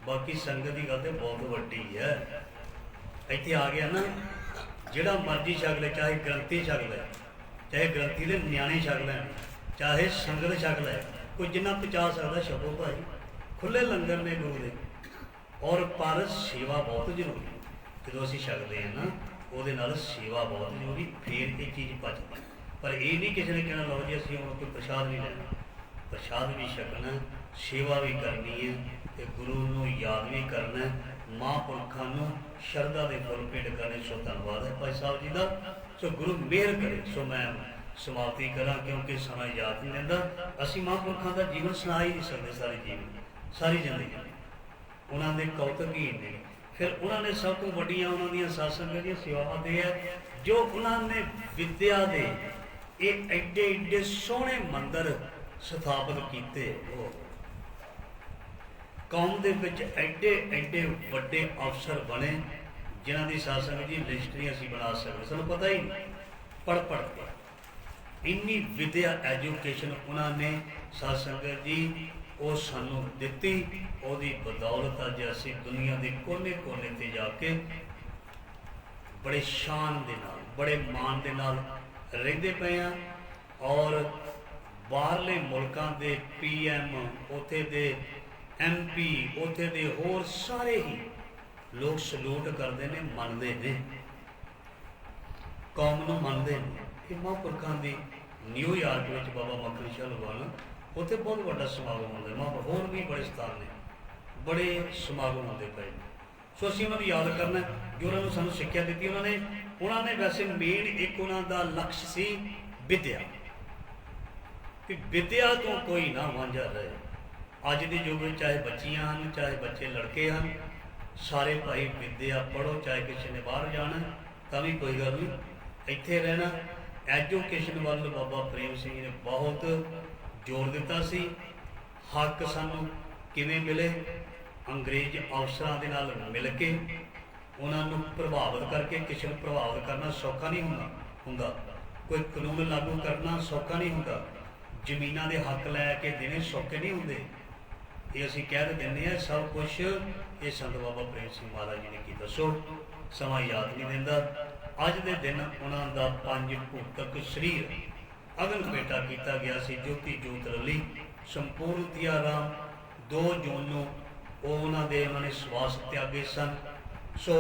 ਬਾਕੀ ਸੰਗਤ ਦੀ ਗੱਲ ਤੇ ਬਹੁਤ ਵੱਡੀ ਹੈ। ਇੱਥੇ ਆ ਗਿਆ ਨਾ, ਜਿਹੜਾ ਮਰਜ਼ੀ ਛਕ ਲੈ, ਚਾਹੇ ਗ੍ਰੰਥੀ ਛਕ ਲੈ, ਚਾਹੇ ਗ੍ਰੰਥੀ ਦੇ ਨਿਆਣੇ ਛਕ ਲੈਣ, ਚਾਹੇ ਸੰਗਤ ਛਕ ਲੈ, ਕੋਈ ਜਿੰਨਾ ਪਹੁੰਚਾ ਸਕਦਾ ਛਕੋ ਭਾਈ। ਖੁੱਲ੍ਹੇ ਲੰਗਰ ਨੇ ਗੁਰੂ ਦੇ। ਔਰ ਪਰ ਸੇਵਾ ਬਹੁਤ ਜ਼ਰੂਰੀ। ਜਦੋਂ ਅਸੀਂ ਛਕਦੇ ਹਾਂ ਨਾ, ਉਹਦੇ ਨਾਲ ਸੇਵਾ ਬਹੁਤ ਜ਼ਰੂਰੀ, ਫੇਰ ਇਹ ਚੀਜ਼ ਪਚਦੀ। ਪਰ ਇਹ ਨਹੀਂ ਕਿਸੇ ਨੇ ਕਹਿਣਾ ਲਓ ਜੀ ਅਸੀਂ ਹੁਣ ਕੋਈ ਪ੍ਰਸ਼ਾਦ ਨਹੀਂ ਲੈਣਾ। ਪ੍ਰਸ਼ਾਦ ਵੀ ਛਕਣਾ, ਸੇਵਾ ਵੀ ਕਰਨੀ ਹੈ, ਅਤੇ ਗੁਰੂ ਨੂੰ ਯਾਦ ਵੀ ਕਰਨਾ, ਮਹਾਂਪੁਰਖਾਂ ਨੂੰ ਸ਼ਰਧਾ ਦੇ ਫੁੱਲ ਭੇਟ ਕਰਨੇ। ਸੋ ਧੰਨਵਾਦ ਹੈ ਭਾਈ ਸਾਹਿਬ ਜੀ ਦਾ। ਸੋ ਗੁਰੂ ਮਿਹਰ ਕਰੇ। ਸੋ ਮੈਂ ਸਮਾਪਤੀ ਕਰਾਂ, ਕਿਉਂਕਿ ਸਮਾਂ ਯਾਦ ਨਹੀਂ ਰਹਿੰਦਾ। ਅਸੀਂ ਮਹਾਂਪੁਰਖਾਂ ਦਾ ਜੀਵਨ ਸੁਣਾ ਹੀ ਨਹੀਂ ਸਕਦੇ, ਸਾਰੀ ਜੀਵਨ, ਸਾਰੀ ਜ਼ਿੰਦਗੀ ਉਹਨਾਂ ਦੇ ਕੌਤਕ ਹੀ ਨੇ। ਫਿਰ ਉਹਨਾਂ ਨੇ ਸਭ ਤੋਂ ਵੱਡੀਆਂ ਉਹਨਾਂ ਦੀਆਂ ਸਤਸੰਗਾਂ ਦੀਆਂ ਸੇਵਾਵਾਂ ਦੇ ਹੈ, ਜੋ ਉਹਨਾਂ ਨੇ ਵਿਦਿਆ ਦੇ ਇਹ ਐਡੇ ਐਡੇ ਸੋਹਣੇ ਮੰਦਰ ਸਥਾਪਿਤ ਕੀਤੇ। ਉਹ ਕੌਮ ਦੇ ਵਿੱਚ ਐਡੇ ਐਡੇ ਵੱਡੇ ਅਫਸਰ ਬਣੇ, ਜਿਨ੍ਹਾਂ ਦੀ ਸਤਸੰਗ ਦੀ ਲਿਸਟ ਨਹੀਂ ਅਸੀਂ ਬਣਾ ਸਕਦੇ, ਸਾਨੂੰ ਪਤਾ ਹੀ ਨਹੀਂ। ਪੜ੍ਹ ਕੇ ਇੰਨੀ ਵਿਦਿਆ ਐਜੂਕੇਸ਼ਨ ਉਹਨਾਂ ਨੇ ਸਤਸੰਗ ਜੀ ਉਹ ਸਾਨੂੰ ਦਿੱਤੀ। ਉਹਦੀ ਬਦੌਲਤ ਅੱਜ ਅਸੀਂ ਦੁਨੀਆ ਦੇ ਕੋਨੇ ਕੋਨੇ 'ਤੇ ਜਾ ਕੇ ਬੜੇ ਸ਼ਾਨ ਦੇ ਨਾਲ, ਬੜੇ ਮਾਣ ਦੇ ਨਾਲ ਰਹਿੰਦੇ ਪਏ ਹਾਂ। ਔਰ ਬਾਹਰਲੇ ਮੁਲਕਾਂ ਦੇ PM, ਉੱਥੇ ਦੇ MP, ਉੱਥੇ ਦੇ ਹੋਰ ਸਾਰੇ ਹੀ ਲੋਕ ਸਲੂਟ ਕਰਦੇ ਨੇ, ਮੰਨਦੇ ਨੇ, ਕੌਮ ਨੂੰ ਮੰਨਦੇ ਨੇ। ਕਿ ਮਹਾਂਪੁਰਖਾਂ ਦੀ ਨਿਊਯਾਰਕ ਵਿੱਚ ਬਾਬਾ ਮੱਖਣ ਸ਼ਾਹ ਲਵਾਣਾ, ਉੱਥੇ ਬਹੁਤ ਵੱਡਾ ਸਮਾਗਮ ਹੁੰਦਾ। ਮਾਂ ਹੋਰ ਵੀ ਬੜੇ ਸਥਾਨ ਨੇ, ਬੜੇ ਸਮਾਗਮ ਹੁੰਦੇ ਪਏ। ਸੋ ਅਸੀਂ ਉਹਨਾਂ ਨੂੰ ਯਾਦ ਕਰਨਾ, ਜੋ ਉਹਨਾਂ ਨੂੰ ਸਾਨੂੰ ਸਿੱਖਿਆ ਦਿੱਤੀ ਉਹਨਾਂ ਨੇ ਵੈਸੇ ਮੇਨ ਇੱਕ ਉਹਨਾਂ ਦਾ ਲਕਸ਼ ਸੀ ਵਿਦਿਆ, ਕਿ ਵਿਦਿਆ ਤੋਂ ਕੋਈ ਨਾ ਵਾਂਝਾ ਰਹੇ। ਅੱਜ ਦੇ ਯੁੱਗ ਵਿੱਚ ਚਾਹੇ ਬੱਚੀਆਂ ਹਨ, ਚਾਹੇ ਬੱਚੇ ਲੜਕੇ ਹਨ, ਸਾਰੇ ਭਾਈ ਵਿਦਿਆ ਪੜ੍ਹੋ। ਚਾਹੇ ਕਿਸੇ ਨੇ ਬਾਹਰ ਜਾਣਾ ਤਾਂ ਵੀ ਕੋਈ ਗੱਲ ਨਹੀਂ, ਇੱਥੇ ਰਹਿਣਾ। ਐਜੂਕੇਸ਼ਨ ਵੱਲ ਬਾਬਾ ਪ੍ਰੇਮ ਸਿੰਘ ਜੀ ਨੇ ਬਹੁਤ ਜ਼ੋਰ ਦਿੱਤਾ ਸੀ। ਹੱਕ ਸਾਨੂੰ ਕਿਵੇਂ ਮਿਲੇ? ਅੰਗਰੇਜ਼ ਅਫਸਰਾਂ ਦੇ ਨਾਲ ਮਿਲ ਕੇ, ਉਹਨਾਂ ਨੂੰ ਪ੍ਰਭਾਵਿਤ ਕਰਕੇ। ਕਿਸੇ ਨੂੰ ਪ੍ਰਭਾਵਿਤ ਕਰਨਾ ਸੌਖਾ ਨਹੀਂ ਹੁੰਦਾ, ਕੋਈ ਕਾਨੂੰਨ ਲਾਗੂ ਕਰਨਾ ਸੌਖਾ ਨਹੀਂ ਹੁੰਦਾ, ਜ਼ਮੀਨਾਂ ਦੇ ਹੱਕ ਲੈ ਕੇ ਦੇਣੇ ਸੌਖੇ ਨਹੀਂ ਹੁੰਦੇ। ਇਹ ਅਸੀਂ ਕਹਿ ਤਾਂ ਦਿੰਦੇ ਹਾਂ, ਸਭ ਕੁਛ ਇਹ ਸੰਤ ਬਾਬਾ ਪ੍ਰੇਮ ਸਿੰਘ ਮਹਾਰਾਜ ਜੀ ਨੇ ਕੀਤਾ। ਸੋ ਸਮਾਂ ਯਾਦ ਨਹੀਂ ਦਿੰਦਾ। ਅੱਜ ਦੇ ਦਿਨ ਉਹਨਾਂ ਦਾ 5 ਭੂਤਕ ਸਰੀਰ ਅਗਨ ਭੇਟਾ ਕੀਤਾ ਗਿਆ ਸੀ। ਜੋਤੀ ਜੋਤ ਰਲੀ ਸੰਪੂਰਨ ਤੀਆ ਰਾਮ 2 ਜੂਨ ਨੂੰ ਉਹਨਾਂ ਨੇ ਸਵਾਸ ਤਿਆਗੇ ਸਨ। ਸੋ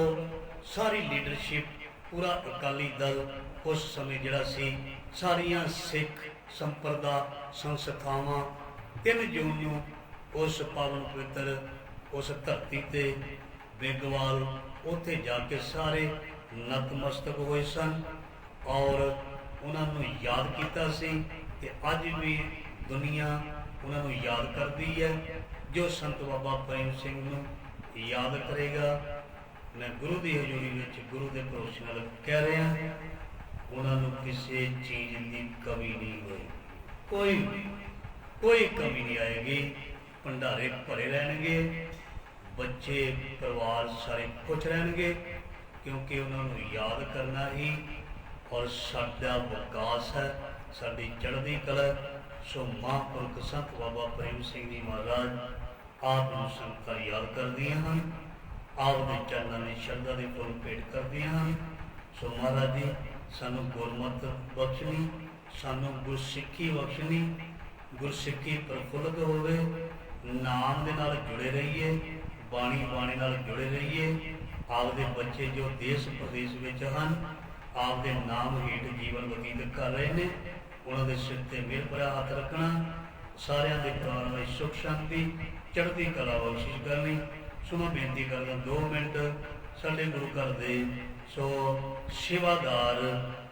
ਸਾਰੀ ਲੀਡਰਸ਼ਿਪ, ਪੂਰਾ ਅਕਾਲੀ ਦਲ ਉਸ ਸਮੇਂ ਜਿਹੜਾ ਸੀ, ਸਾਰੀਆਂ ਸਿੱਖ ਸੰਪਰਦਾ ਸੰਸਥਾਵਾਂ 3 ਜੂਨ ਨੂੰ ਉਸ ਪਾਵਨ ਪਵਿੱਤਰ ਉਸ ਧਰਤੀ 'ਤੇ ਬੇਗਵਾਲ ਉੱਥੇ ਜਾ ਕੇ ਸਾਰੇ ਨਤਮਸਤਕ ਹੋਏ ਸਨ ਔਰ ਉਹਨਾਂ ਨੂੰ ਯਾਦ ਕੀਤਾ ਸੀ। ਤੇ ਅੱਜ ਵੀ ਦੁਨੀਆ ਉਹਨਾਂ ਨੂੰ ਯਾਦ ਕਰਦੀ ਹੈ। ਜੋ ਸੰਤ ਬਾਬਾ ਪ੍ਰੇਮ ਸਿੰਘ ਨੂੰ ਯਾਦ ਕਰੇਗਾ, ਮੈਂ ਗੁਰੂ ਦੀ ਹਜ਼ੂਰੀ ਵਿੱਚ ਗੁਰੂ ਦੇ ਭਰੋਸੇ ਨਾਲ ਕਹਿ ਰਿਹਾ, ਉਹਨਾਂ ਨੂੰ ਕਿਸੇ ਚੀਜ਼ ਦੀ ਕਮੀ ਨਹੀਂ ਹੋਈ, ਕੋਈ ਕਮੀ ਨਹੀਂ ਆਏਗੀ। ਭੰਡਾਰੇ ਭਰੇ ਰਹਿਣਗੇ, ਬੱਚੇ ਪਰਿਵਾਰ ਸਾਰੇ ਖੁਸ਼ ਰਹਿਣਗੇ, ਕਿਉਂਕਿ ਉਹਨਾਂ ਨੂੰ ਯਾਦ ਕਰਨਾ ਹੀ ਔਰ ਸਾਡਾ ਵਿਕਾਸ ਹੈ, ਸਾਡੀ ਚੜ੍ਹਦੀ ਕਲਾ। ਸੋ ਮਹਾਂਪੁਰਖ ਸੰਤ ਬਾਬਾ ਪ੍ਰੇਮ ਸਿੰਘ ਜੀ ਮਹਾਰਾਜ ਆਪ ਨੂੰ ਸੰਗਤਾਂ ਯਾਦ ਕਰਦੀਆਂ ਹਨ, ਆਪ ਦੇ ਚਰਨਾਂ ਨੇ ਸ਼ਰਧਾ ਦੇ ਫੁੱਲ ਭੇਟ ਕਰਦੀਆਂ ਹਨ। ਸੋ ਮਹਾਰਾਜ ਜੀ ਸਾਨੂੰ ਗੁਰਮਤਿ ਬਖਸ਼ਣੀ, ਸਾਨੂੰ ਗੁਰਸਿੱਖੀ ਬਖਸ਼ਣੀ, ਗੁਰਸਿੱਖੀ ਪ੍ਰਫੁੱਲਤ ਹੋਵੇ, ਨਾਮ ਦੇ ਨਾਲ ਜੁੜੇ ਰਹੀਏ, ਬਾਣੀ ਨਾਲ ਜੁੜੇ ਰਹੀਏ। ਆਪਦੇ ਬੱਚੇ ਜੋ ਦੇਸ਼ ਪ੍ਰਦੇਸ਼ ਵਿੱਚ ਹਨ, ਆਪਦੇ ਨਾਮ ਹੇਠ ਜੀਵਨ ਬਤੀਤ ਕਰ ਰਹੇ ਨੇ, ਉਹਨਾਂ ਦੇ ਸਿਰ ਤੇ ਮਿਹਰ ਭਰਿਆ ਹੱਥ ਰੱਖਣਾ, ਸਾਰਿਆਂ ਦੇ ਪਰਿਵਾਰਾਂ ਵਿੱਚ ਸੁੱਖ ਸ਼ਾਂਤੀ ਚੜ੍ਹਦੀ ਕਲਾ ਬਖਸ਼ਿਸ਼ ਕਰਨੀ। ਸੋ ਮੈਂ ਬੇਨਤੀ ਕਰਦਾ 2 ਮਿੰਟ ਸਾਡੇ ਗੁਰੂ ਘਰ ਦੇ ਸੇਵਾਦਾਰ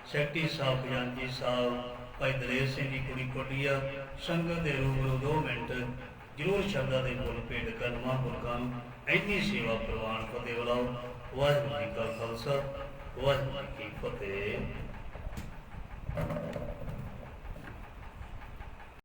ਸੈਕਟਰੀ ਸਾਹਿਬ, ਖਜ਼ਾਨਚੀ ਸਾਹਿਬ, ਭਾਈ ਦਲੇਰ ਸਿੰਘ ਜੀ ਕੁੜੀ ਕੋਟੀਆ ਸੰਗਤ ਦੇ ਰੂਬਰੂ 2 ਮਿੰਟ ਜ਼ਰੂਰ ਸ਼ਰਧਾ ਦੇ ਫੁੱਲ ਭੇਟ ਕਰਨ। ਮਹਾਂਪੁਰਖਾਂ ਨੂੰ ਇੰਨੀ ਸੇਵਾ ਪ੍ਰਵਾਨ ਫਤਿਹ ਬੁਲਾਓ। ਵਾਹਿਗੁਰੂ ਜੀ ਕਾ ਖਾਲਸਾ, ਵਾਹਿਗੁਰੂ ਜੀ ਕੀ ਫਤਿਹ।